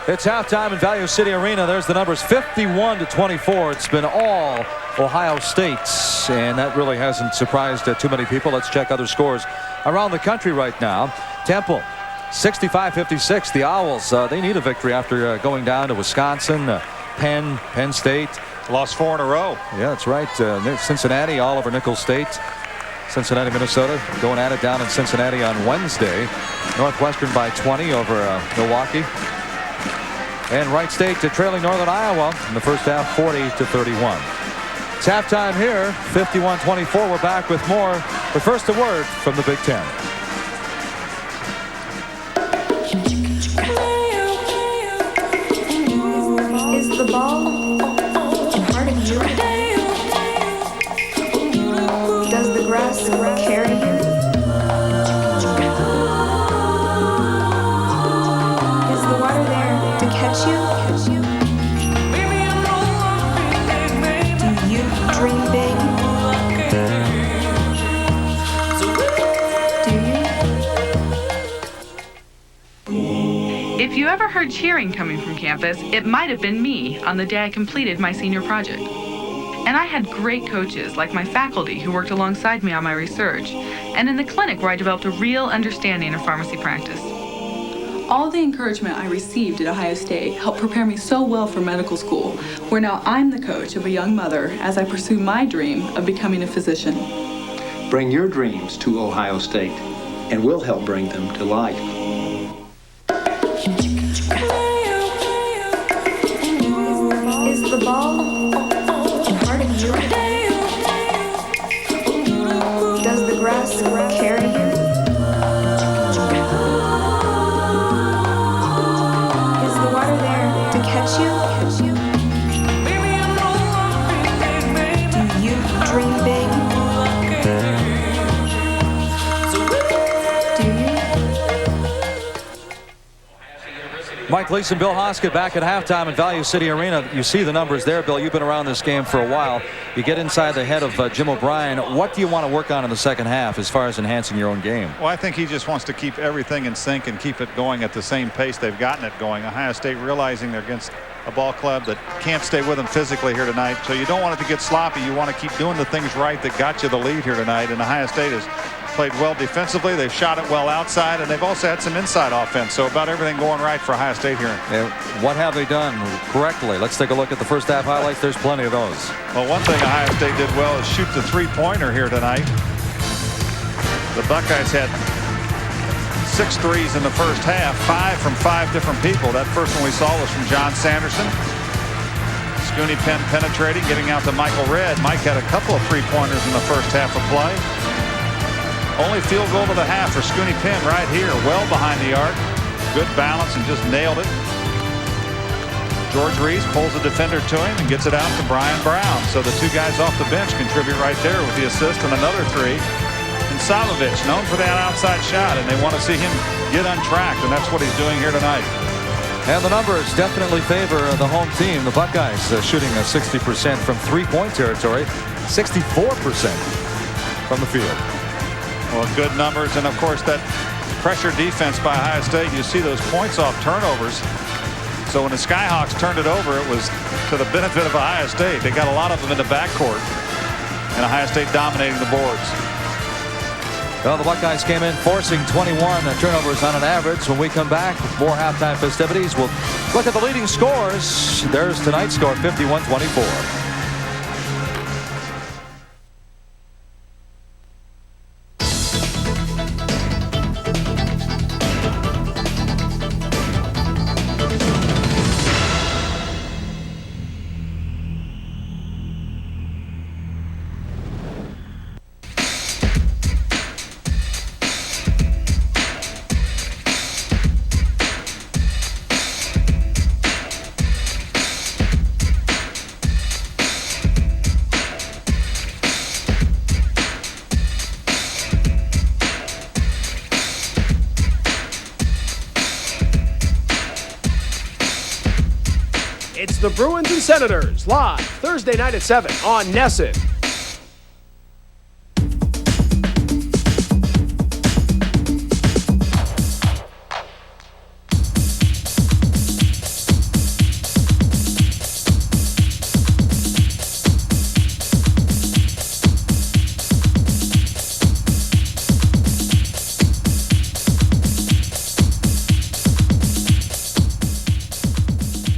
It's halftime in Value City Arena. There's the numbers, 51-24. It's been all Ohio State, and that really hasn't surprised too many people. Let's check other scores around the country right now. Temple, 65-56. The Owls, they need a victory after going down to Wisconsin. Penn State. Lost 4 in a row. Yeah, that's right. Cincinnati, all over Nicholls State. Cincinnati, Minnesota, going at it down in Cincinnati on Wednesday. Northwestern by 20 over Milwaukee. And Wright State trailing Northern Iowa in the first half, 40-31. It's halftime here, 51-24. We're back with more. But first, a word from the Big Ten. Is the ball part of you? Does the grass carry you? Is the water there to catch you? Do you dream big? Do you? If you ever heard cheering coming from campus, it might have been me on the day I completed my senior project. And I had great coaches like my faculty who worked alongside me on my research, and in the clinic where I developed a real understanding of pharmacy practice. All the encouragement I received at Ohio State helped prepare me so well for medical school, where now I'm the coach of a young mother as I pursue my dream of becoming a physician. Bring your dreams to Ohio State, and we'll help bring them to life. Is the ball part of you? Does the grass carry you? Is the water there to catch you? Do you dream big? Do you? Mike Leeson, Bill Hoskett back at halftime at Value City Arena. You see the numbers there, Bill. You've been around this game for a while. You get inside the head of Jim O'Brien. What do you want to work on in the second half as far as enhancing your own game? Well, I think he just wants to keep everything in sync and keep it going at the same pace they've gotten it going. Ohio State realizing they're against a ball club that can't stay with them physically here tonight. So you don't want it to get sloppy. You want to keep doing the things right that got you the lead here tonight. And Ohio State has played well defensively. They've shot it well outside, and they've also had some inside offense. So about everything going right for Ohio State here. What have they done correctly? Let's take a look at the first half highlights. There's plenty of those. Well, one thing Ohio State did well is shoot the three-pointer here tonight. The Buckeyes had 6 threes in the first half, 5 from 5 different people. That first one we saw was from John Sanderson. Scooney Penn penetrating, getting out to Michael Redd. Mike had a couple of three-pointers in the first half of play. Only field goal to the half for Scooney Penn right here, well behind the arc. Good balance and just nailed it. George Reese pulls the defender to him and gets it out to Brian Brown. So the 2 guys off the bench contribute right there with the assist and another 3. And Savovich, known for that outside shot, and they want to see him get untracked, and that's what he's doing here tonight. And the numbers definitely favor the home team. The Buckeyes shooting 60% from three-point territory, 64% from the field. Well, good numbers, and of course that pressure defense by Ohio State. You see those points off turnovers. So when the Skyhawks turned it over, it was to the benefit of Ohio State. They got a lot of them in the backcourt, and Ohio State dominating the boards. Well, the Buckeyes came in forcing 21 turnovers on an average. When we come back with more halftime festivities, we'll look at the leading scores. There's tonight's score, 51-24. It's the Bruins and Senators, live Thursday night at 7 on NESN.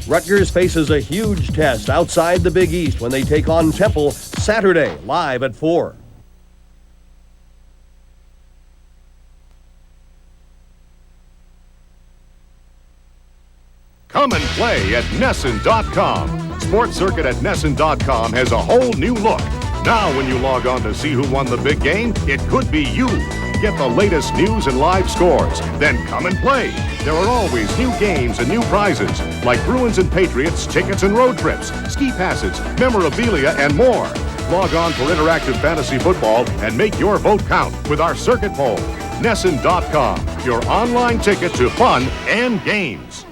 Rutgers faces a huge test outside the Big East when they take on Temple Saturday, live at 4. Come and play at NESN.com. Sports Circuit at NESN.com has a whole new look. Now when you log on to see who won the big game, it could be you. Get the latest news and live scores. Then come and play. There are always new games and new prizes, like Bruins and Patriots, tickets and road trips, ski passes, memorabilia, and more. Log on for interactive fantasy football and make your vote count with our circuit poll. NESN.com, your online ticket to fun and games.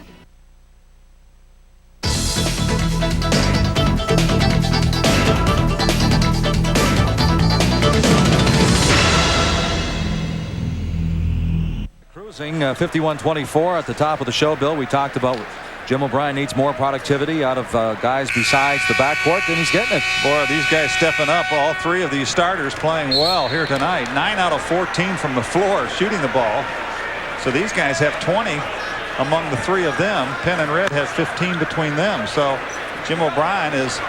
Cruising 51-24 at the top of the show, Bill. We talked about Jim O'Brien needs more productivity out of guys besides the backcourt, and he's getting it. Boy, these guys stepping up. All 3 of these starters playing well here tonight. 9 out of 14 from the floor shooting the ball. So these guys have 20 among the 3 of them. Penn and Redd have 15 between them. So Jim O'Brien is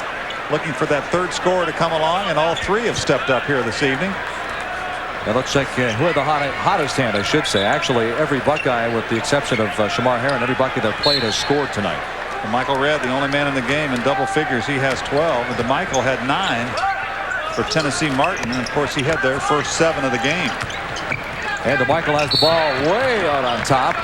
looking for that 3rd scorer to come along, and all 3 have stepped up here this evening. It looks like who had the hottest hand, I should say. Actually, every Buckeye, with the exception of Shamar Herron, every Buckeye that played has scored tonight. And Michael Redd, the only man in the game in double figures. He has 12. And DeMichael had 9 for Tennessee Martin. And, of course, he had their first 7 of the game. And DeMichael has the ball way out on top.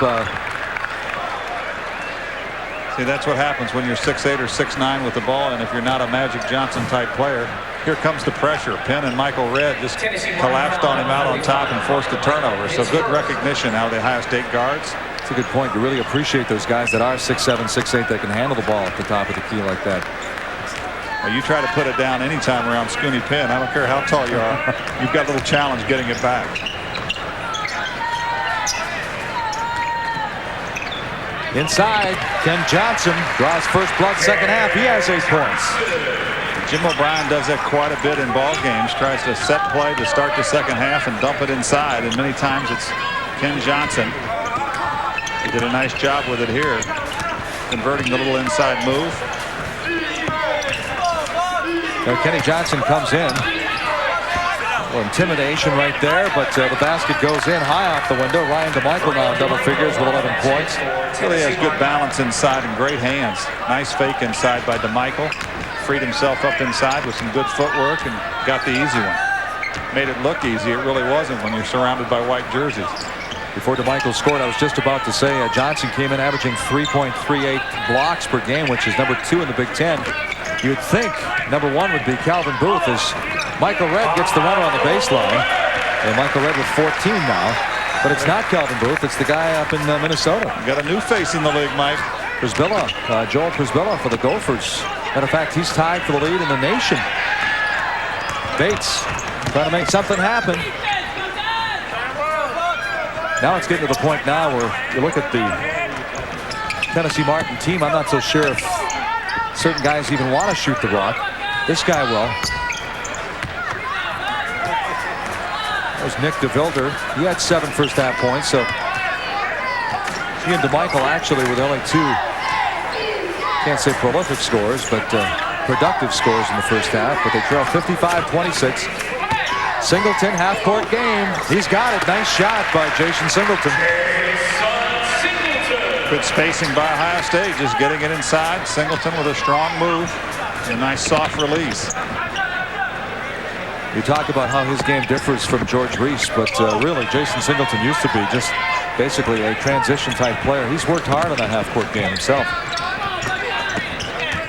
See, that's what happens when you're 6'8" or 6'9" with the ball, and if you're not a Magic Johnson type player. Here comes the pressure. Penn and Michael Redd just collapsed on him out on top and forced a turnover. So good recognition out of the Ohio State guards. That's a good point. You really appreciate those guys that are 6'7", 6'8", that can handle the ball at the top of the key like that. Well, you try to put it down anytime around Scooney Penn. I don't care how tall you are. You've got a little challenge getting it back. Inside, Ken Johnson draws first blood second half. He has 8 points. Jim O'Brien does that quite a bit in ball games. Tries to set play to start the second half and dump it inside. And many times it's Ken Johnson. He did a nice job with it here, converting the little inside move. Now Kenny Johnson comes in. Well, intimidation right there, but the basket goes in high off the window. Ryan DeMichael now in double figures with 11 points. Really has good balance inside and great hands. Nice fake inside by DeMichael. Freed himself up inside with some good footwork and got the easy one. Made it look easy. It really wasn't when you're surrounded by white jerseys. Before DeMichael scored, I was just about to say Johnson came in averaging 3.38 blocks per game, which is number 2 in the Big Ten. You'd think number 1 would be Calvin Booth as Michael Redd gets the runner on the baseline. And Michael Redd with 14 now. But it's not Calvin Booth. It's the guy up in Minnesota. Got a new face in the league, Mike. Przybilla, Joel Przybilla for the Gophers. Matter of fact, he's tied for the lead in the nation. Bates trying to make something happen. Now it's getting to the point now where you look at the Tennessee Martin team. I'm not so sure if certain guys even want to shoot the rock. This guy will. There's Nick DeVilder. He had 7 first half points, so he and DeMichael actually were the only 2, can't say prolific scores, but productive scores in the first half. But they trail 55-26. Singleton, half-court game. He's got it. Nice shot by Jason Singleton. Good spacing by Ohio State, just getting it inside. Singleton with a strong move and a nice soft release. You talk about how his game differs from George Reese, but really Jason Singleton used to be just basically a transition type player. He's worked hard on that half-court game himself.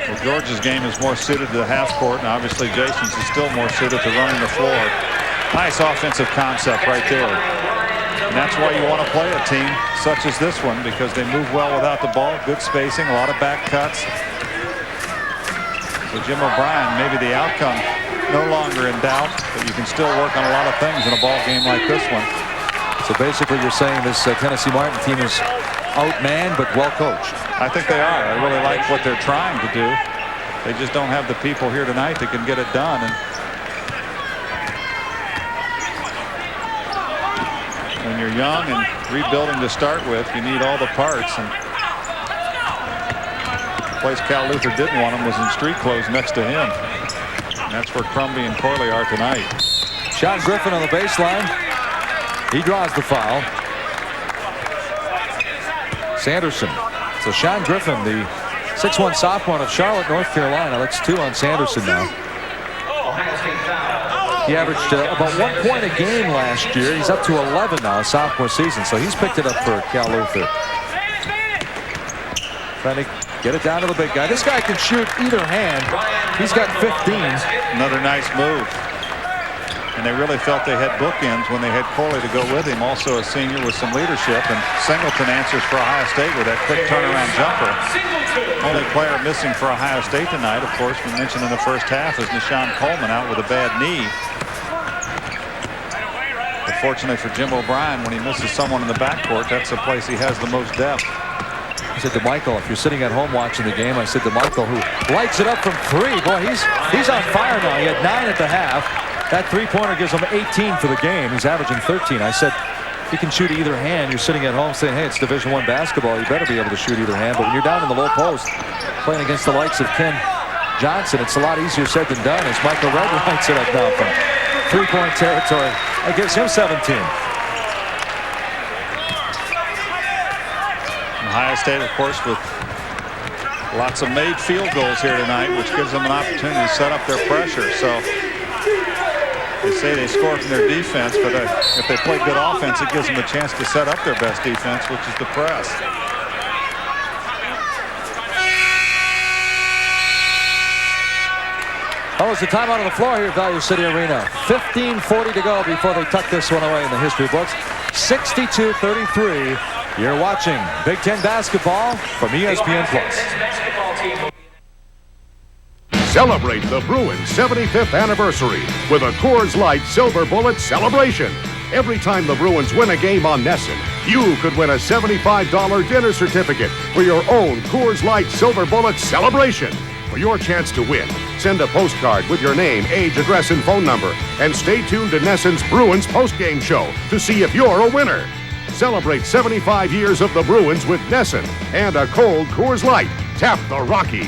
Well, George's game is more suited to the half-court, and obviously Jason's is still more suited to running the floor. Nice offensive concept right there. And that's why you want to play a team such as this one, because they move well without the ball. Good spacing, a lot of back cuts. So Jim O'Brien, maybe the outcome no longer in doubt, but you can still work on a lot of things in a ball game like this one. So basically you're saying this Tennessee Martin team is outmanned but well coached. I think they are. I really like what they're trying to do. They just don't have the people here tonight that can get it done. And when you're young and rebuilding to start with, you need all the parts. And the place Cal Luther didn't want him was in street clothes next to him. And that's where Crumby and Corley are tonight. Sean Griffin on the baseline. He draws the foul. Sanderson. So Sean Griffin, the 6'1" sophomore out of Charlotte, North Carolina. That's 2 on Sanderson now. He averaged about 1 point a game last year. He's up to 11 now, sophomore season. So he's picked it up for Cal Luther. Trying to get it down to the big guy. This guy can shoot either hand. He's got 15. Another nice move. And they really felt they had bookends when they had Corley to go with him. Also a senior with some leadership. And Singleton answers for Ohio State with that quick turnaround jumper. Only player missing for Ohio State tonight, of course, we mentioned in the first half, is Nishan Coleman out with a bad knee. But fortunately for Jim O'Brien, when he misses someone in the backcourt, that's the place he has the most depth. I said to Michael, if you're sitting at home watching the game, I said to Michael, who lights it up from 3. Boy, he's on fire now. He had 9 at the half. That 3-pointer gives him 18 for the game. He's averaging 13. I said, you can shoot either hand. You're sitting at home saying, hey, it's Division I basketball. You better be able to shoot either hand. But when you're down in the low post, playing against the likes of Ken Johnson, it's a lot easier said than done as Michael Redd lights it up now from 3-point territory. That gives him 17. Ohio State, of course, with lots of made field goals here tonight, which gives them an opportunity to set up their pressure. So they say they score from their defense, but if they play good offense, it gives them a chance to set up their best defense, which is the press. Oh, it's the timeout on the floor here at Value City Arena. 15:40 to go before they tuck this one away in the history books. 62-33. You're watching Big Ten basketball from ESPN+. Celebrate the Bruins' 75th anniversary with a Coors Light Silver Bullet celebration. Every time the Bruins win a game on Nesson, you could win a $75 dinner certificate for your own Coors Light Silver Bullet celebration. For your chance to win, send a postcard with your name, age, address, and phone number, and stay tuned to Nesson's Bruins postgame show to see if you're a winner. Celebrate 75 years of the Bruins with Nesson and a cold Coors Light. Tap the Rockies.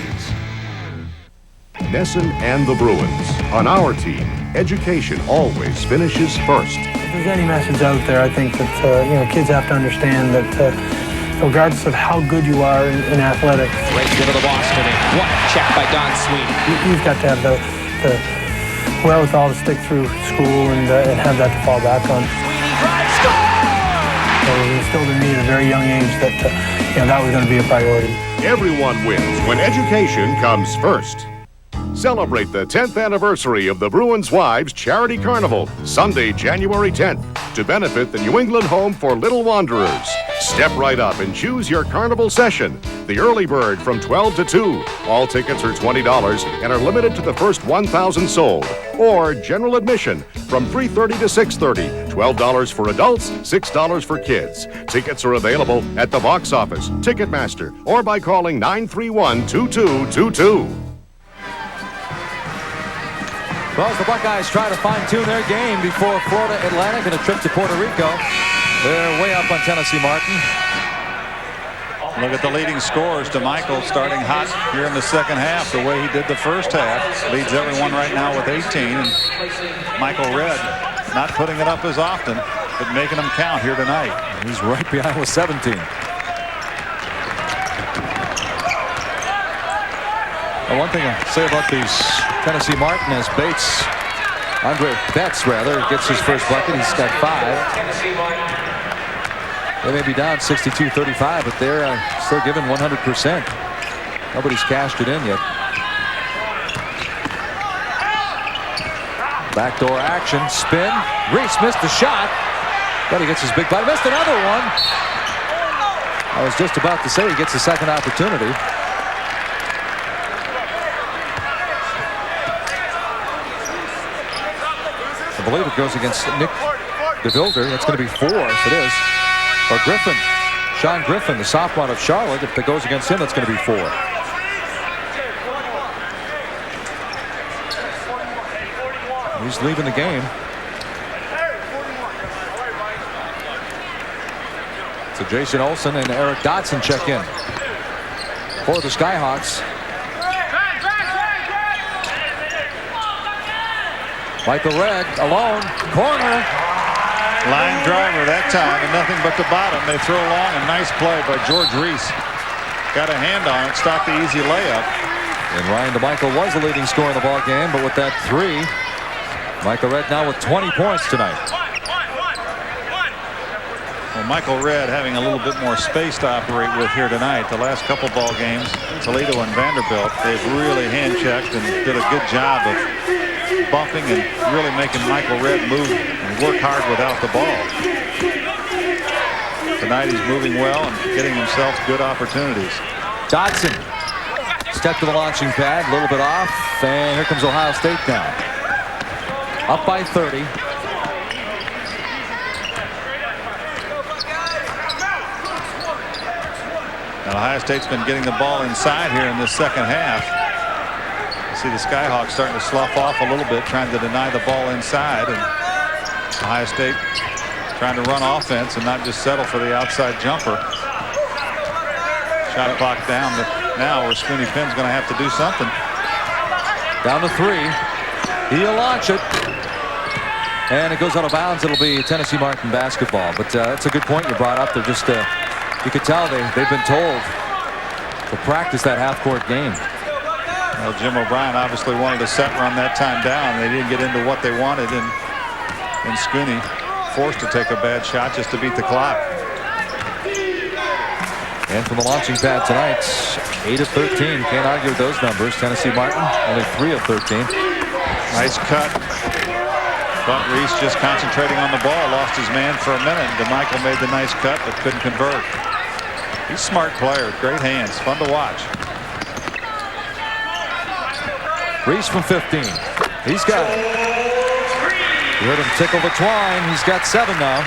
Nesson and the Bruins. On our team, education always finishes first. If there's any message out there, I think that kids have to understand that regardless of how good you are in athletics, right into the Boston, and what check by Don Sweeney. You've got to have the wherewithal to stick through school and have that to fall back on. Sweeney drives, score! So it was instilled in me at a very young age that that was going to be a priority. Everyone wins when education comes first. Celebrate the 10th anniversary of the Bruins Wives Charity Carnival, Sunday, January 10th, to benefit the New England Home for Little Wanderers. Step right up and choose your carnival session. The early bird from 12 to 2. All tickets are $20 and are limited to the first 1,000 sold. Or general admission from 3:30 to 6:30. $12 for adults, $6 for kids. Tickets are available at the box office, Ticketmaster, or by calling 931-2222. Well, as the Buckeyes try to fine-tune their game before Florida Atlantic and a trip to Puerto Rico, they're way up on Tennessee Martin. Look at the leading scores. DeMichael starting hot here in the second half, the way he did the first half. Leads everyone right now with 18. And Michael Redd not putting it up as often, but making them count here tonight. He's right behind with 17. Well, one thing I'll say about these Tennessee Martin is Andre Betts gets his first bucket. He's got 5. They may be down 62-35, but they're still giving 100%. Nobody's cashed it in yet. Backdoor action, spin. Reese missed the shot, but he gets his big body. Missed another one. I was just about to say he gets a second opportunity. I believe it goes against Nick DeVilder. That's going to be 4 if it is. Or Griffin. Sean Griffin, the sophomore of Charlotte. If it goes against him, that's going to be 4. He's leaving the game. So Jason Olsen and Eric Dotson check in for the Skyhawks. Michael Redd alone, corner. Line driver that time, and nothing but the bottom. They throw long, a nice play by George Reese. Got a hand on it, stopped the easy layup. And Ryan DeMichael was the leading scorer in the ball game, but with that 3, Michael Redd now with 20 points tonight. Well, Michael Redd having a little bit more space to operate with here tonight. The last couple ball games, Toledo and Vanderbilt, they've really hand-checked and did a good job of bumping and really making Michael Redd move and work hard without the ball. Tonight he's moving well and getting himself good opportunities. Dotson step to the launching pad, a little bit off, and here comes Ohio State now. Up by 30. Now Ohio State's been getting the ball inside here in this second half. See the Skyhawks starting to slough off a little bit, trying to deny the ball inside, and Ohio State trying to run offense and not just settle for the outside jumper. Shot clock down now where Scooney Penn's going to have to do something. Down to 3. He'll launch it. And it goes out of bounds. It'll be Tennessee Martin basketball. But that's a good point you brought up. They're just, you could tell they've been told to practice that half-court game. Well, Jim O'Brien obviously wanted to set run that time down. They didn't get into what they wanted, and Scooney forced to take a bad shot just to beat the clock. And from the launching pad tonight, 8 of 13. Can't argue with those numbers. Tennessee Martin only 3 of 13. Nice cut. But Reese just concentrating on the ball. Lost his man for a minute. DeMichael made the nice cut but couldn't convert. He's a smart player. Great hands. Fun to watch. Reese from 15. He's got it. You heard him tickle the twine. He's got 7 now.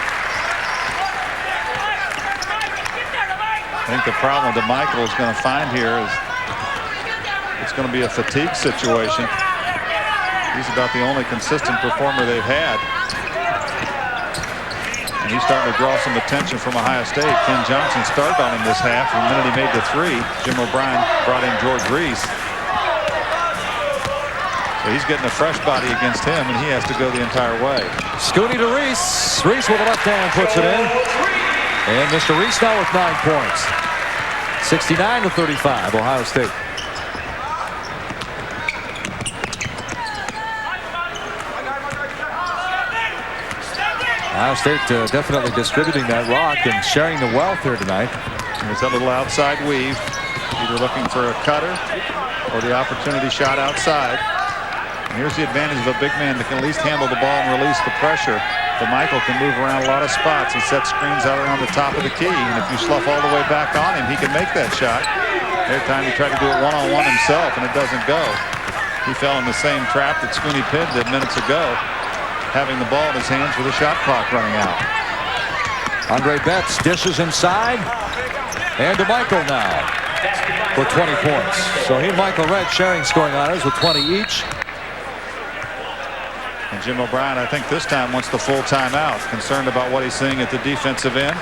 I think the problem DeMichael is going to find here is it's going to be a fatigue situation. He's about the only consistent performer they've had. And he's starting to draw some attention from Ohio State. Ken Johnson started on him this half. The minute he made the 3, Jim O'Brien brought in George Reese. So he's getting a fresh body against him, and he has to go the entire way. Scooney to Reese. Reese with the left hand puts it in. And Mr. Reese now with 9 points. 69-35, Ohio State. Ohio State definitely distributing that rock and sharing the wealth here tonight. There's that little outside weave. Either looking for a cutter or the opportunity shot outside. And here's the advantage of a big man that can at least handle the ball and release the pressure. DeMichael can move around a lot of spots and set screens out around the top of the key. And if you slough all the way back on him, he can make that shot. Every time he tried to do it one-on-one himself and it doesn't go. He fell in the same trap that Scooney Penn did minutes ago, having the ball in his hands with a shot clock running out. Andre Betts dishes inside. And DeMichael now for 20 points. So he and Michael Red sharing scoring honors with 20 each. And Jim O'Brien, I think this time wants the full timeout, concerned about what he's seeing at the defensive end.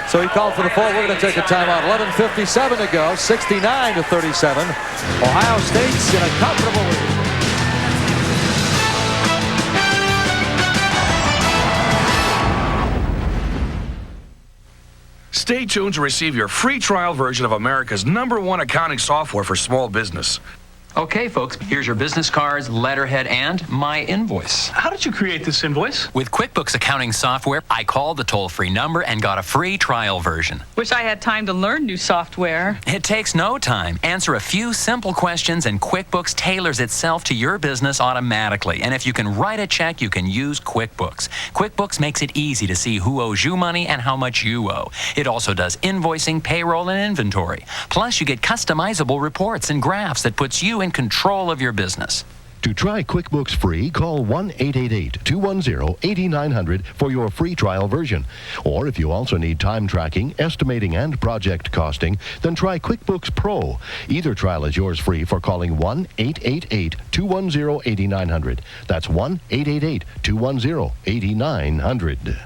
So he called for the full. We're going to take a timeout. 11:57 to go. 69-37. Ohio State's in a comfortable lead. Stay tuned to receive your free trial version of America's #1 accounting software for small business. Okay, folks, here's your business cards, letterhead, and my invoice. How did you create this invoice? With QuickBooks accounting software, I called the toll-free number and got a free trial version. Wish I had time to learn new software. It takes no time. Answer a few simple questions and QuickBooks tailors itself to your business automatically. And if you can write a check, you can use QuickBooks. QuickBooks makes it easy to see who owes you money and how much you owe. It also does invoicing, payroll, and inventory. Plus, you get customizable reports and graphs that puts you in control of your business. To try QuickBooks free, call 1-888-210-8900 for your free trial version. Or if you also need time tracking, estimating, and project costing, then try QuickBooks Pro. Either trial is yours free for calling 1-888-210-8900. That's 1-888-210-8900.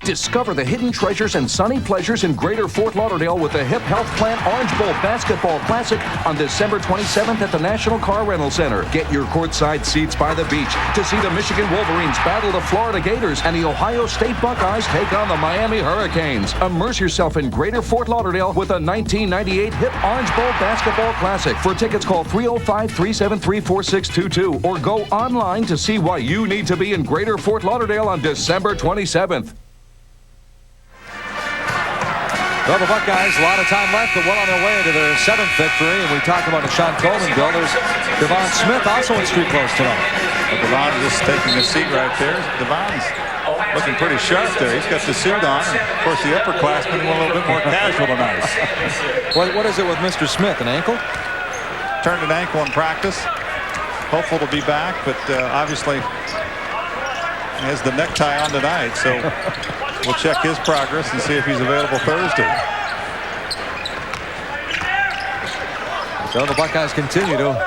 Discover the hidden treasures and sunny pleasures in Greater Fort Lauderdale with the Hip Health Plan Orange Bowl Basketball Classic on December 27th at the National Car Rental Center. Get your courtside seats by the beach to see the Michigan Wolverines battle the Florida Gators and the Ohio State Buckeyes take on the Miami Hurricanes. Immerse yourself in Greater Fort Lauderdale with the 1998 Hip Orange Bowl Basketball Classic. For tickets, call 305-373-4622 or go online to see why you need to be in Greater Fort Lauderdale on December 27th. Well, the Buckeyes, a lot of time left, but well on their way to their 7th victory. And we talked about the Sean Coleman bill. There's Devon Smith also in street clothes tonight. Well, Devon just taking a seat right there. Devon's looking pretty sharp there. He's got the suit on. And of course, the upperclassmen went a little bit more casual tonight. What is it with Mr. Smith? An ankle? Turned an ankle in practice. Hopeful to be back, but obviously he has the necktie on tonight. So we'll check his progress and see if he's available Thursday. So the Buckeyes continue to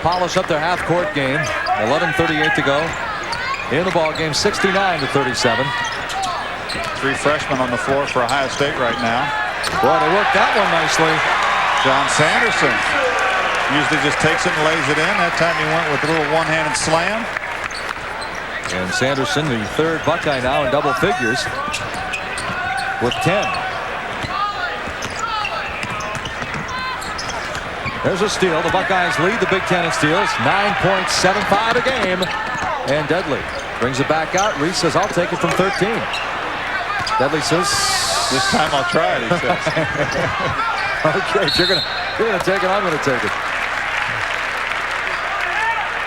polish up their half-court game. 11:38 to go in the ball game. 69-37. 3 freshmen on the floor for Ohio State right now. Boy, they worked that one nicely. John Sanderson usually just takes it and lays it in. That time he went with a little one-handed slam. And Sanderson, the 3rd Buckeye now in double figures with 10. There's a steal. The Buckeyes lead the Big Ten in steals. 9.75 a game. And Dudley brings it back out. Reese says, I'll take it from 13. Dudley says, this time I'll try it, he says. Okay, if you're gonna take it, I'm gonna take it.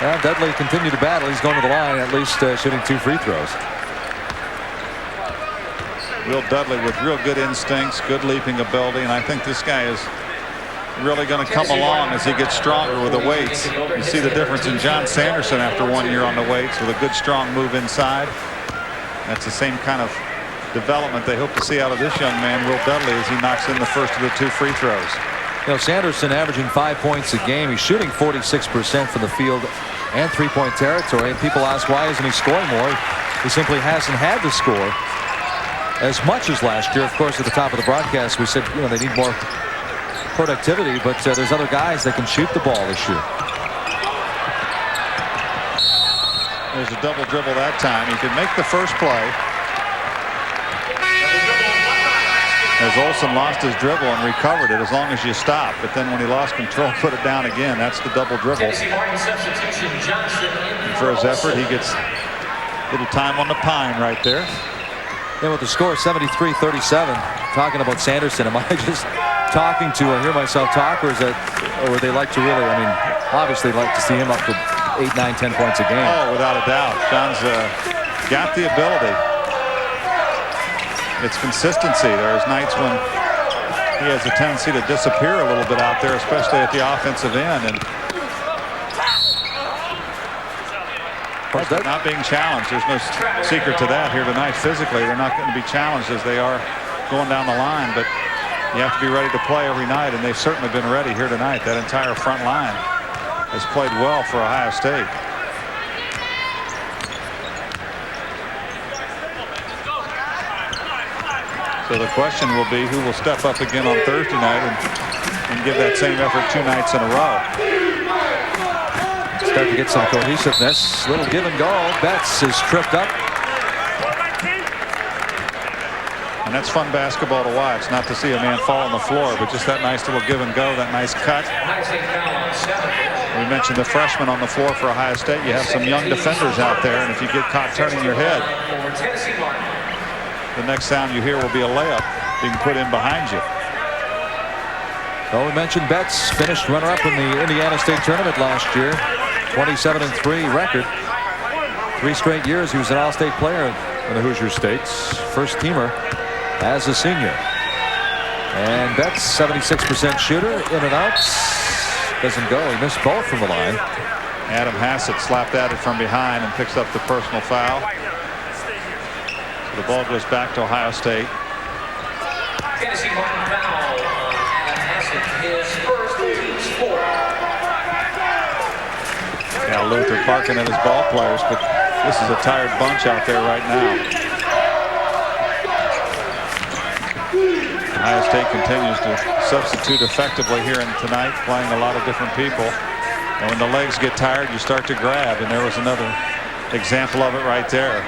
Well, Dudley continued to battle. He's going to the line, at least shooting 2 free throws. Will Dudley with real good instincts, good leaping ability, and I think this guy is really going to come along as he gets stronger with the weights. You see the difference in John Sanderson after 1 year on the weights with a good strong move inside. That's the same kind of development they hope to see out of this young man, Will Dudley, as he knocks in the first of the 2 free throws. You know, Sanderson averaging 5 points a game. He's shooting 46% from the field and 3-point territory. And people ask, why isn't he scoring more? He simply hasn't had to score as much as last year. Of course, at the top of the broadcast, we said, you know, they need more productivity, but there's other guys that can shoot the ball this year. There's a double dribble that time. He can make the first play. As Olsen lost his dribble and recovered it as long as you stop. But then when he lost control, put it down again. That's the double dribble. And for his effort, he gets a little time on the pine right there. Then with the score 73-37, talking about Sanderson, am I just talking to hear myself talk, or is that, or would they like to really, I mean, obviously like to see him up to 8, 9, 10 points a game? Oh, without a doubt. John's got the ability. It's consistency. There's nights when he has a tendency to disappear a little bit out there, especially at the offensive end. And of course, they're not being challenged. There's no secret to that here tonight. Physically, they're not going to be challenged as they are going down the line. But you have to be ready to play every night, and they've certainly been ready here tonight. That entire front line has played well for Ohio State. So the question will be, who will step up again on Thursday night and give that same effort 2 nights in a row. Start to get some cohesiveness. Little give and go. Betts is tripped up. And that's fun basketball to watch. Not to see a man fall on the floor, but just that nice little give and go, that nice cut. We mentioned the freshmen on the floor for Ohio State. You have some young defenders out there, and if you get caught turning your head, the next sound you hear will be a layup being put in behind you. So we mentioned Betts finished runner-up in the Indiana State tournament last year. 27-3 record. 3 straight years he was an all-state player in the Hoosier States. First teamer as a senior. And Betts, 76% shooter, in and out. Doesn't go. He missed both from the line. Adam Hassett slapped at it from behind and picks up the personal foul. The ball goes back to Ohio State. Now Luther barking at his ball players, but this is a tired bunch out there right now. Ohio State continues to substitute effectively here tonight, playing a lot of different people. And when the legs get tired, you start to grab, and there was another example of it right there.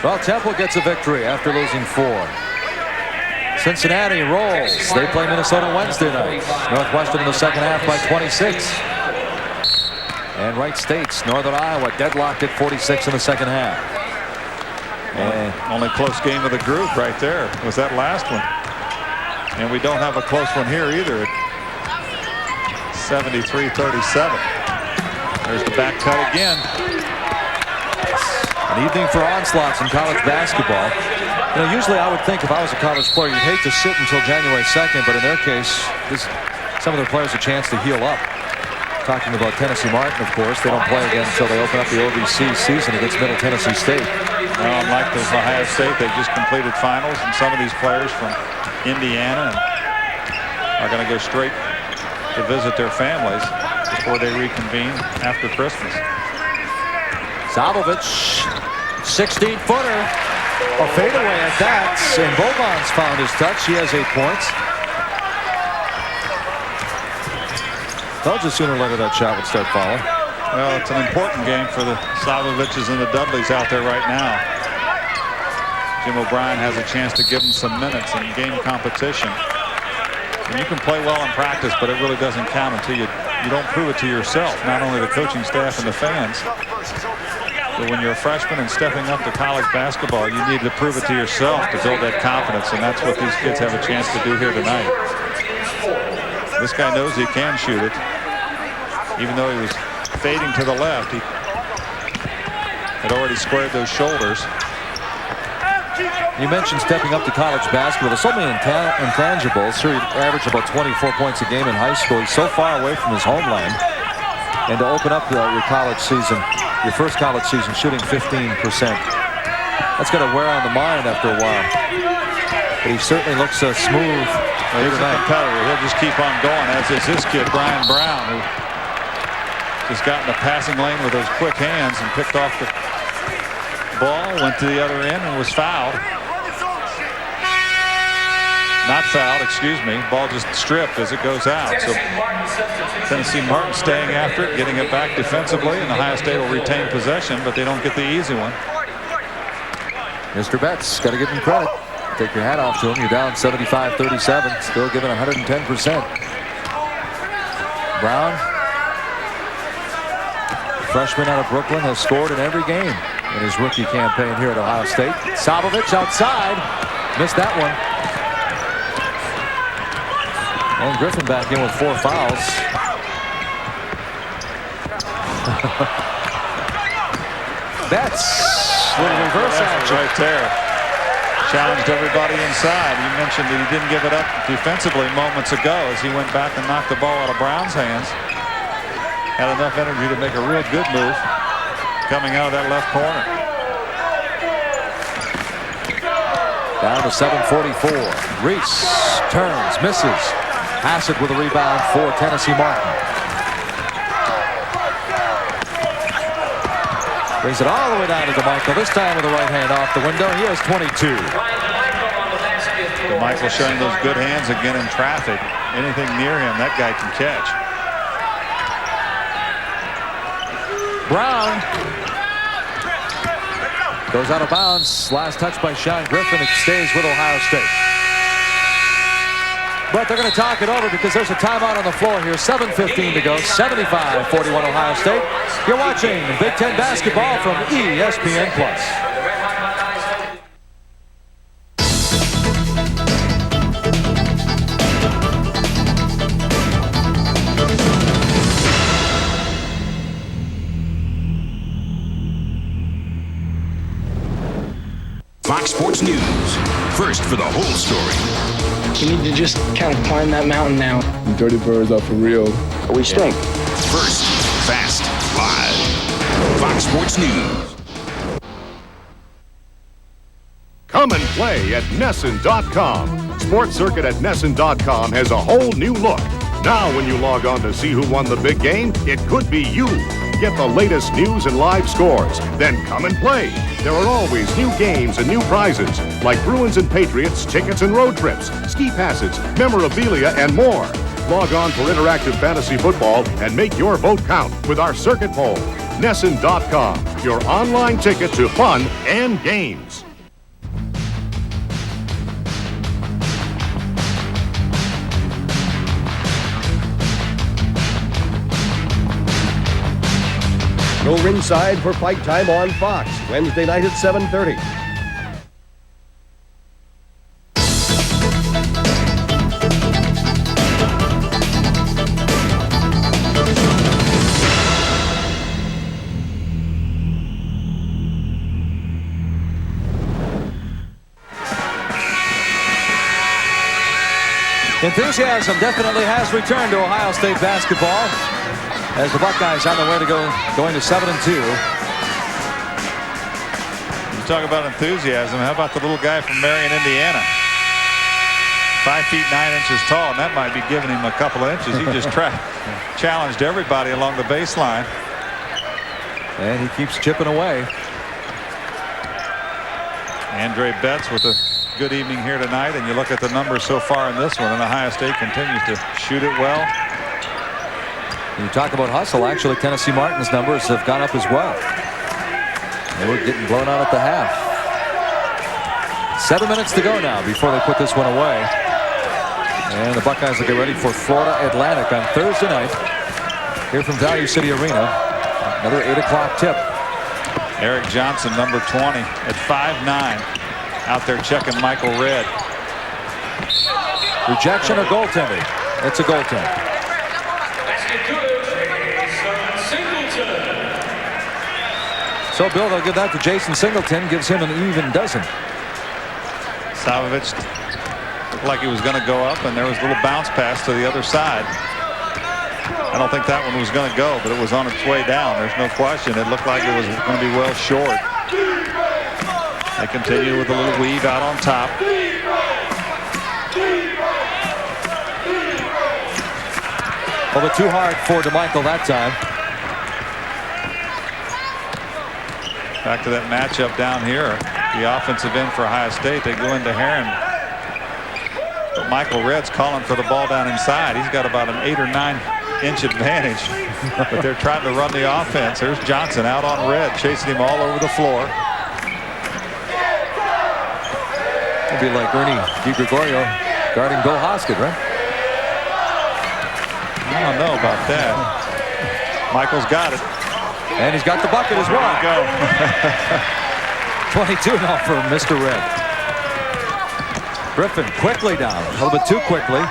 Well, Temple gets a victory after losing 4. Cincinnati rolls. They play Minnesota Wednesday night. Northwestern in the second half by 26. And Wright State's Northern Iowa deadlocked at 46 in the second half. And only close game of the group right there was that last one. And we don't have a close one here either at 73-37. There's the back cut again. An evening for onslaughts in college basketball. You know, usually I would think if I was a college player, you'd hate to sit until January 2nd, but in their case, some of their players a chance to heal up. Talking about Tennessee Martin, of course. They don't play again until they open up the OVC season against Middle Tennessee State. Well, unlike the Ohio State, they just completed finals, and some of these players from Indiana are going to go straight to visit their families before they reconvene after Christmas. Zavovich, 16-footer, a fadeaway at that, and Bobon's found his touch. He has 8 points. Told you sooner or later that shot would start falling. Well, it's an important game for the Zavoviches and the Dudleys out there right now. Jim O'Brien has a chance to give them some minutes in game competition. And you can play well in practice, but it really doesn't count until you don't prove it to yourself, not only the coaching staff and the fans. But when you're a freshman and stepping up to college basketball, you need to prove it to yourself to build that confidence, and that's what these kids have a chance to do here tonight. This guy knows he can shoot it, even though he was fading to the left. He had already squared those shoulders. You mentioned stepping up to college basketball. There's so many intangibles. Sure, he averaged about 24 points a game in high school. He's so far away from his homeland. And to open up your college season, your first college season, shooting 15%. That's going to wear on the mind after a while. But he certainly looks smooth. Well, he's a competitor. He'll just keep on going, as is this kid, Brian Brown, who just got in the passing lane with those quick hands and picked off the ball, went to the other end and was fouled. Not fouled, excuse me. Ball just stripped as it goes out. So Tennessee Martin staying after it, getting it back defensively, and Ohio State will retain possession, but they don't get the easy one. Mr. Betts, got to give him credit. Take your hat off to him. You're down 75-37, still giving 110%. Brown, freshman out of Brooklyn, has scored in every game in his rookie campaign here at Ohio State. Sabovich outside, missed that one. And Griffin back in with 4 fouls. Betts, little reverse action right there. Challenged everybody inside. You mentioned that he didn't give it up defensively moments ago as he went back and knocked the ball out of Brown's hands. Had enough energy to make a real good move coming out of that left corner. Down to 7:44. Reese turns, misses. Hassett with a rebound for Tennessee Martin. Brings it all the way down to DeMichael, this time with the right hand off the window. He has 22. DeMichael showing those good hands again in traffic. Anything near him, that guy can catch. Brown goes out of bounds. Last touch by Sean Griffin. It stays with Ohio State. But they're going to talk it over because there's a timeout on the floor here. 7:15 to go. 75-41 Ohio State. You're watching Big Ten basketball from ESPN+. Fox Sports News. First for the whole story. You need to just kind of climb that mountain now. The Dirty Birds are for real. We stink. First, fast, live. Fox Sports News. Come and play at Nesson.com. Sports Circuit at Nesson.com has a whole new look. Now when you log on to see who won the big game, it could be you. Get the latest news and live scores. Then come and play. There are always new games and new prizes, like Bruins and Patriots, tickets and road trips, ski passes, memorabilia, and more. Log on for interactive fantasy football and make your vote count with our circuit poll. Nesson.com, your online ticket to fun and games. Go ringside for Fight Time on Fox, Wednesday night at 7:30. Enthusiasm definitely has returned to Ohio State basketball as the Buckeyes on their way to going to 7-2. You talk about enthusiasm. How about the little guy from Marion, Indiana? 5 feet 9 inches tall, and that might be giving him a couple of inches. He just challenged everybody along the baseline. And he keeps chipping away. Andre Betts with a good evening here tonight, and you look at the numbers so far in this one, and Ohio State continues to shoot it well. When you talk about hustle, actually Tennessee Martin's numbers have gone up as well. They were getting blown out at the half. 7 minutes to go now before they put this one away. And the Buckeyes will get ready for Florida Atlantic on Thursday night here from Value City Arena. Another 8 o'clock tip. Eric Johnson, number 20 at 5'9", out there checking Michael Redd. Rejection or goaltending? It's a goaltend. So, Bill, they'll give that to Jason Singleton. Gives him an even dozen. Savovich looked like he was going to go up, and there was a little bounce pass to the other side. I don't think that one was going to go, but it was on its way down. There's no question. It looked like it was going to be well short. They continue with a little weave out on top. Well, but too hard for DeMichael that time. Back to that matchup down here. The offensive end for Ohio State. They go into Heron. But Michael Redd's calling for the ball down inside. He's got about an 8 or 9 inch advantage. But they're trying to run the offense. There's Johnson out on Redd, chasing him all over the floor. It'd be like Ernie DiGregorio guarding Bill Hoskett, right? I don't know about that. Michael's got it. And he's got the bucket as well. Go. 22 now for Mr. Redd. Griffin quickly down, a little bit too quickly.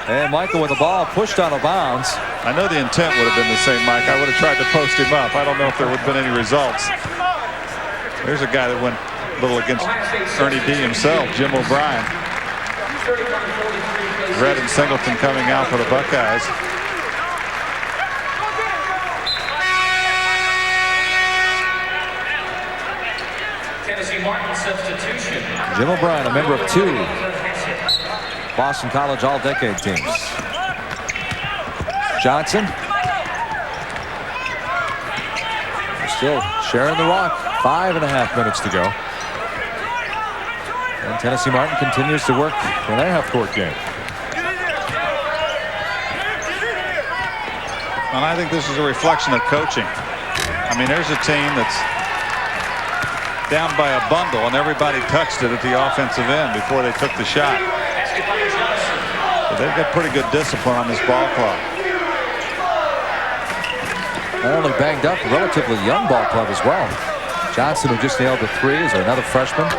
And Michael with the ball pushed out of bounds. I know the intent would have been the same, Mike. I would have tried to post him up. I don't know if there would have been any results. There's a guy that went a little against Ernie D himself, Jim O'Brien. Redd and Singleton coming out for the Buckeyes. Substitution. Jim O'Brien, a member of 2 Boston College All-Decade teams. Johnson. Still sharing the rock. 5.5 minutes to go. And Tennessee Martin continues to work in their half-court game. And I think this is a reflection of coaching. I mean, there's a team that's down by a bundle, and everybody touched it at the offensive end before they took the shot. So they've got pretty good discipline on this ball club. Not only banged up, relatively young ball club as well. Johnson, who just nailed the 3, is another freshman.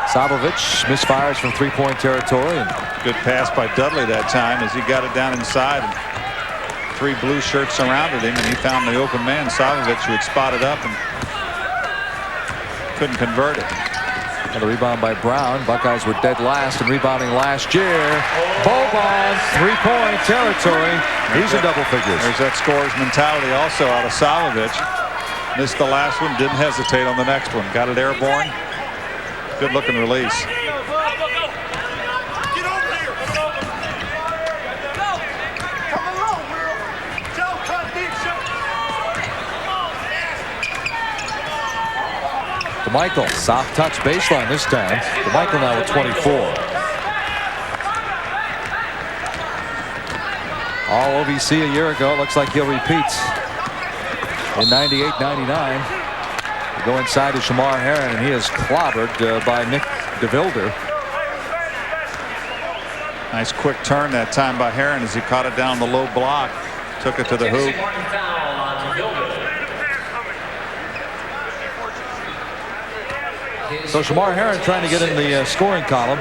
Savovich misfires from 3-point territory. And good pass by Dudley that time as he got it down inside. And 3 blue shirts surrounded him, and he found the open man, Savovich, who had spotted up and couldn't convert it. Another rebound by Brown. Buckeyes were dead last in rebounding last year. Boban, 3-point territory. He's in double figures. There's that scorer's mentality also out of Savovich. Missed the last one, didn't hesitate on the next one. Got it airborne. Good looking release. DeMichael, soft touch baseline this time. DeMichael now at 24. All OVC a year ago. Looks like he'll repeat in 98-99. Go inside to Shamar Heron, and he is clobbered by Nick DeVilder. Nice quick turn that time by Heron as he caught it down the low block. Took it to the hoop. So Shamar Heron trying to get in the scoring column.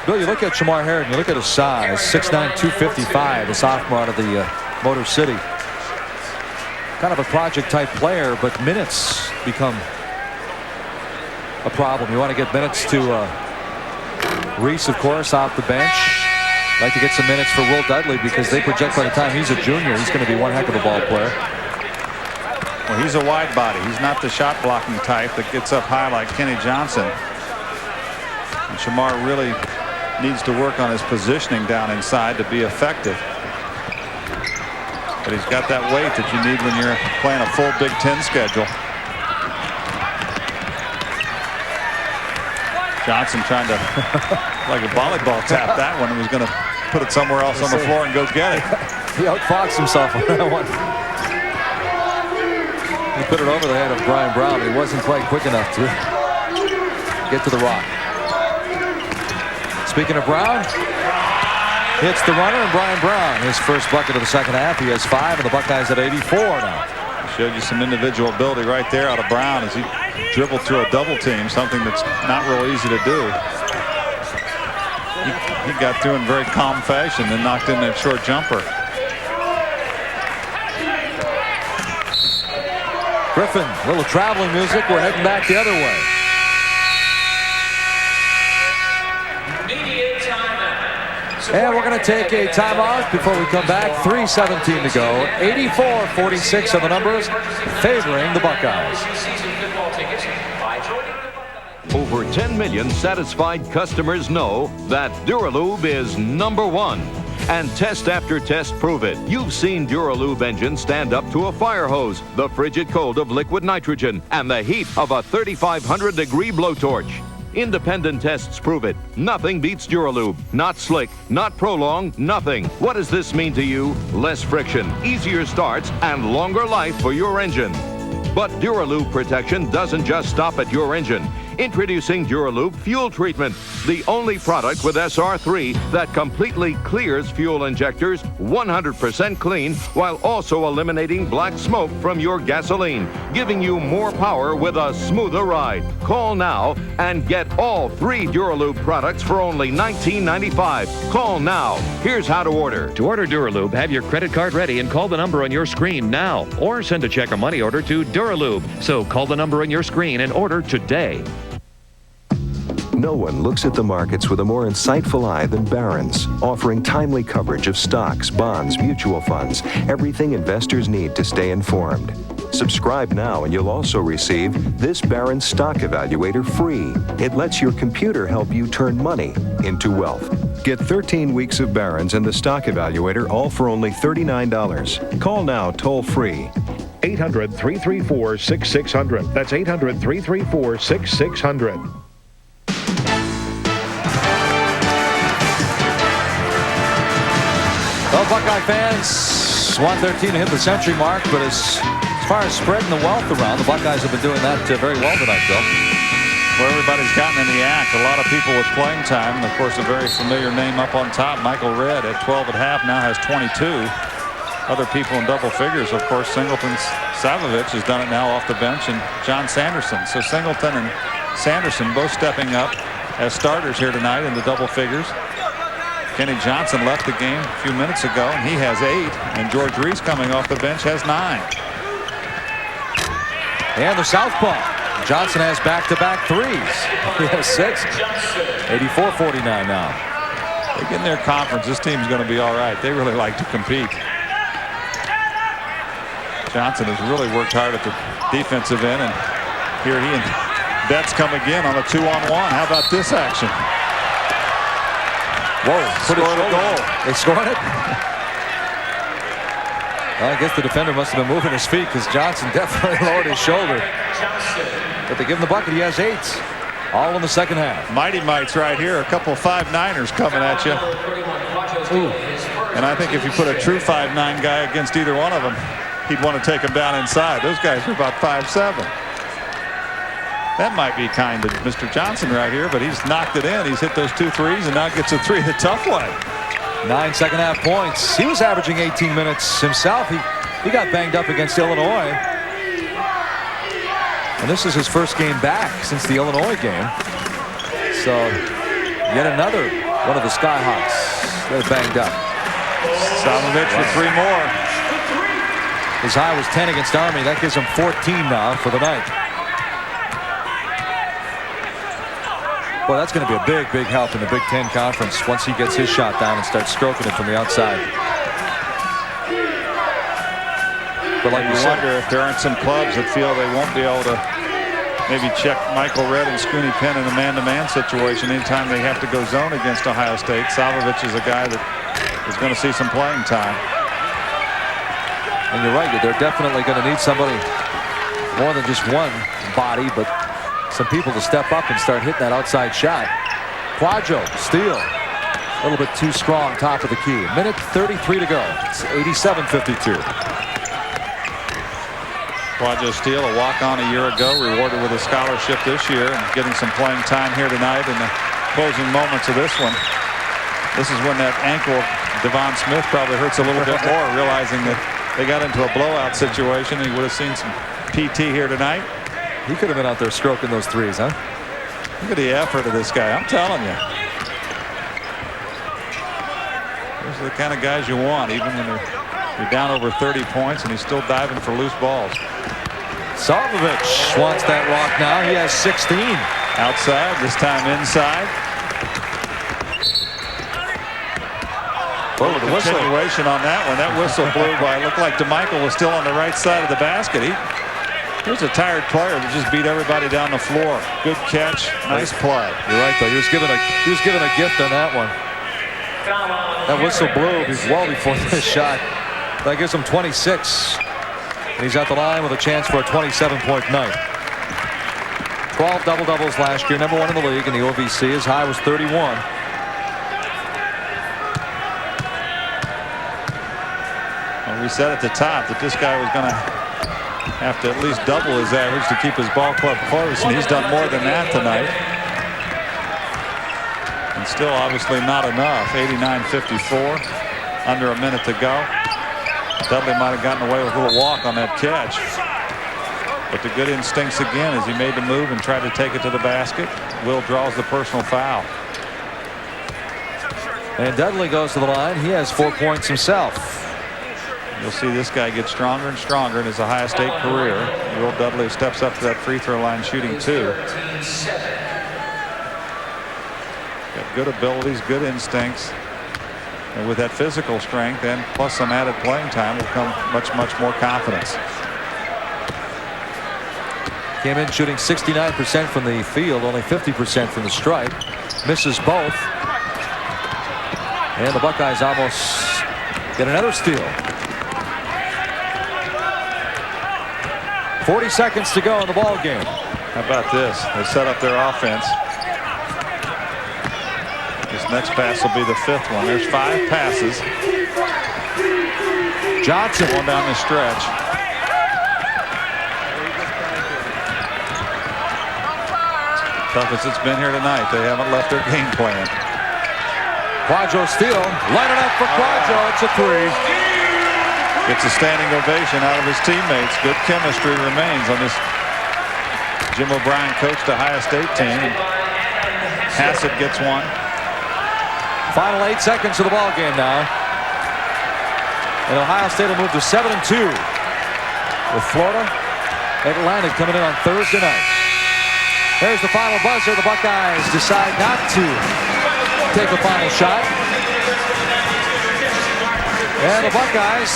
Bill, you look at Shamar Heron, you look at his size, 6'9", 255, the sophomore out of the Motor City. Kind of a project-type player, but minutes become a problem. You want to get minutes to Reese, of course, off the bench. Like to get some minutes for Will Dudley because they project by the time he's a junior, he's going to be one heck of a ball player. Well, he's a wide body. He's not the shot blocking type that gets up high like Kenny Johnson. And Shamar really needs to work on his positioning down inside to be effective. But he's got that weight that you need when you're playing a full Big Ten schedule. Johnson trying to, like a volleyball tap that one. He was going to put it somewhere else on the floor and go get it. He outfoxed himself on that one. He put it over the head of Brian Brown. He wasn't quite quick enough to get to the rock. Speaking of Brown, hits the runner, and Brian Brown, his first bucket of the second half. He has 5, and the Buckeyes at 84 now. Showed you some individual ability right there out of Brown as he dribbled through a double team, something that's not real easy to do. He got through in very calm fashion and knocked in that short jumper. Griffin, a little traveling music. We're heading back the other way. And we're going to take a timeout before we come back. 3:17 to go. 84-46 are the numbers favoring the Buckeyes. Over 10 million satisfied customers know that Duralube is #1. And test after test prove it. You've seen Duralube engines stand up to a fire hose, the frigid cold of liquid nitrogen, and the heat of a 3,500-degree blowtorch. Independent tests prove it. Nothing beats Duralube. Not slick, not prolong, nothing. What does this mean to you? Less friction, easier starts, and longer life for your engine. But Duralube protection doesn't just stop at your engine. Introducing Duralube Fuel Treatment, the only product with SR3 that completely clears fuel injectors 100% clean while also eliminating black smoke from your gasoline, giving you more power with a smoother ride. Call now and get all 3 Duralube products for only $19.95. Call now. Here's how to order. To order Duralube, have your credit card ready and call the number on your screen now, or send a check or money order to Duralube. So call the number on your screen and order today. No one looks at the markets with a more insightful eye than Barron's, offering timely coverage of stocks, bonds, mutual funds, everything investors need to stay informed. Subscribe now and you'll also receive this Barron's Stock Evaluator free. It lets your computer help you turn money into wealth. Get 13 weeks of Barron's and the Stock Evaluator, all for only $39. Call now toll free. 800-334-6600. That's 800-334-6600. Well, Buckeye fans, 113 to hit the century mark, but as far as spreading the wealth around, the Buckeyes have been doing that very well tonight, Bill. Well, everybody's gotten in the act. A lot of people with playing time. And of course, a very familiar name up on top, Michael Redd at 12 at half, now has 22. Other people in double figures, of course, Singleton Savovich has done it now off the bench, and John Sanderson. So Singleton and Sanderson both stepping up as starters here tonight in the double figures. Kenny Johnson left the game a few minutes ago, and he has 8. And George Reese coming off the bench has 9. And the southpaw. Johnson has back-to-back threes. He has 6. 84-49 now. They get in their conference. This team's going to be all right. They really like to compete. Johnson has really worked hard at the defensive end, and here he and Betts come again on a 2-on-1. How about this action? Whoa, scored a goal. They scored it? Well, I guess the defender must have been moving his feet because Johnson definitely lowered his shoulder. But they give him the bucket. He has 8. All in the second half. Mighty Mites right here. A couple 5'9"ers coming at you. Ooh. And I think if you put a true 5'9" guy against either one of them, he'd want to take him down inside. Those guys are about 5'7". That might be kind of Mr. Johnson right here, but he's knocked it in. He's hit those 2 threes and now gets a 3 the tough way. 9 second half points. He was averaging 18 minutes himself. He got banged up against Illinois. And this is his first game back since the Illinois game. So yet another one of the Skyhawks that are banged up. Savovich with 3 more. His high was 10 against Army. That gives him 14 now for the night. Well, that's going to be a big, big help in the Big Ten Conference once he gets his shot down and starts stroking it from the outside. But like you wonder if there aren't some clubs that feel they won't be able to maybe check Michael Redd and Scooney Penn in a man-to-man situation anytime they have to go zone against Ohio State. Savovich is a guy that is going to see some playing time. And you're right, they're definitely going to need somebody more than just one body, but some people to step up and start hitting that outside shot. Quadro, steal. A little bit too strong, top of the key. Minute 33 to go. It's 87-52. Quadro steal, a walk-on a year ago, rewarded with a scholarship this year, and getting some playing time here tonight in the closing moments of this one. This is when that ankle of Devon Smith probably hurts a little bit more, realizing that they got into a blowout situation. He would have seen some PT here tonight. He could have been out there stroking those threes, huh? Look at the effort of this guy. I'm telling you. Those are the kind of guys you want, even when you're down over 30 points and he's still diving for loose balls. Salvovich wants that rock now. He has 16. Outside, this time inside. Oh, the whistle. Continuation on that one. That whistle blew by. It looked like DeMichael was still on the right side of the basket. Here's a tired player that just beat everybody down the floor. Good catch. Nice play. You're right, though. He was given a gift on that one. That whistle blew well before this shot. That gives him 26. And he's at the line with a chance for a 27-point night. 12 double-doubles last year. #1 in the league in the OVC. His high was 31. We said at the top that this guy was going to have to at least double his average to keep his ball club close, and he's done more than that tonight. And still obviously not enough. 89-54, under a minute to go. Dudley might have gotten away with a little walk on that catch. But the good instincts again as he made the move and tried to take it to the basket. Will draws the personal foul. And Dudley goes to the line. He has 4 points himself. You'll see this guy get stronger and stronger in his Ohio State career. Will Dudley steps up to that free throw line shooting 2. Got good abilities, good instincts. And with that physical strength and plus some added playing time will come much more confidence. Came in shooting 69% from the field, only 50% from the stripe. Misses both. And the Buckeyes almost get another steal. 40 seconds to go in the ball game. How about this? They set up their offense. This next pass will be the 5th one. There's 5 passes. Johnson one down the stretch. Toughest it's been here tonight. They haven't left their game plan. Quadro steal. Light it up for Quadro. It's a 3. Gets a standing ovation out of his teammates. Good chemistry remains on this Jim O'Brien coached Ohio State team. Hassett gets one. Final 8 seconds of the ball game now. And Ohio State will move to 7-2 with Florida Atlantic coming in on Thursday night. There's the final buzzer. The Buckeyes decide not to take a final shot. And the Buckeyes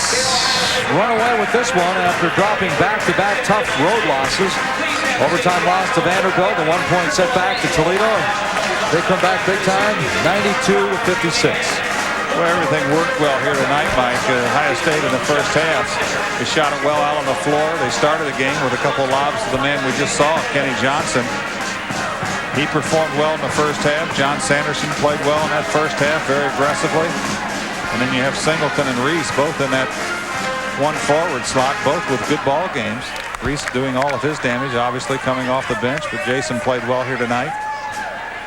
run away with this one after dropping back-to-back tough road losses. Overtime loss to Vanderbilt, a 1-point setback to Toledo. They come back big time, 92-56. Well, everything worked well here tonight, Mike. Ohio State in the first half. They shot it well out on the floor. They started the game with a couple of lobs to the man we just saw, Kenny Johnson. He performed well in the first half. John Sanderson played well in that first half, very aggressively. And then you have Singleton and Reese both in that one forward slot, both with good ball games. Reese doing all of his damage, obviously coming off the bench, but Jason played well here tonight.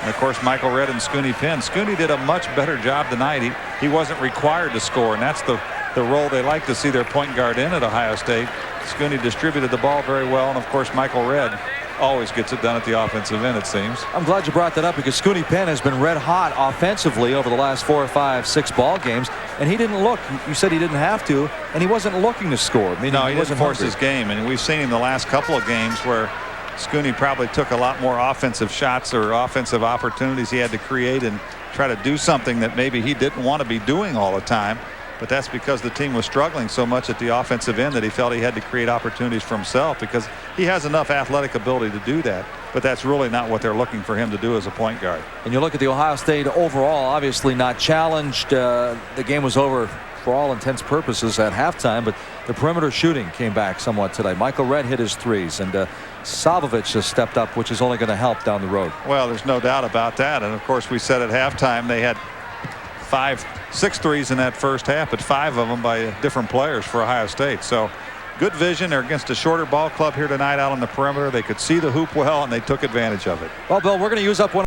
And of course, Michael Redd and Scooney Penn. Scooney did a much better job tonight. He wasn't required to score, and that's the role they like to see their point guard in at Ohio State. Scooney distributed the ball very well, and of course, Michael Redd always gets it done at the offensive end, it seems. I'm glad you brought that up because Scooney Penn has been red hot offensively over the last 4 or 5, 6 ball games, and he didn't look. You said he didn't have to, and he wasn't looking to score. No, he wasn't force his game, and we've seen him the last couple of games where Scooney probably took a lot more offensive shots or offensive opportunities he had to create and try to do something that maybe he didn't want to be doing all the time. But that's because the team was struggling so much at the offensive end that he felt he had to create opportunities for himself because he has enough athletic ability to do that. But that's really not what they're looking for him to do as a point guard. And you look at the Ohio State overall, obviously not challenged. The game was over for all intents and purposes at halftime, but the perimeter shooting came back somewhat today. Michael Redd hit his threes, and Salvovich has stepped up, which is only going to help down the road. Well, there's no doubt about that. And of course, we said at halftime they had 6 threes in that first half, but 5 of them by different players for Ohio State. So good vision. They're against a shorter ball club here tonight out on the perimeter. They could see the hoop well, and they took advantage of it. Well, Bill, we're going to use up one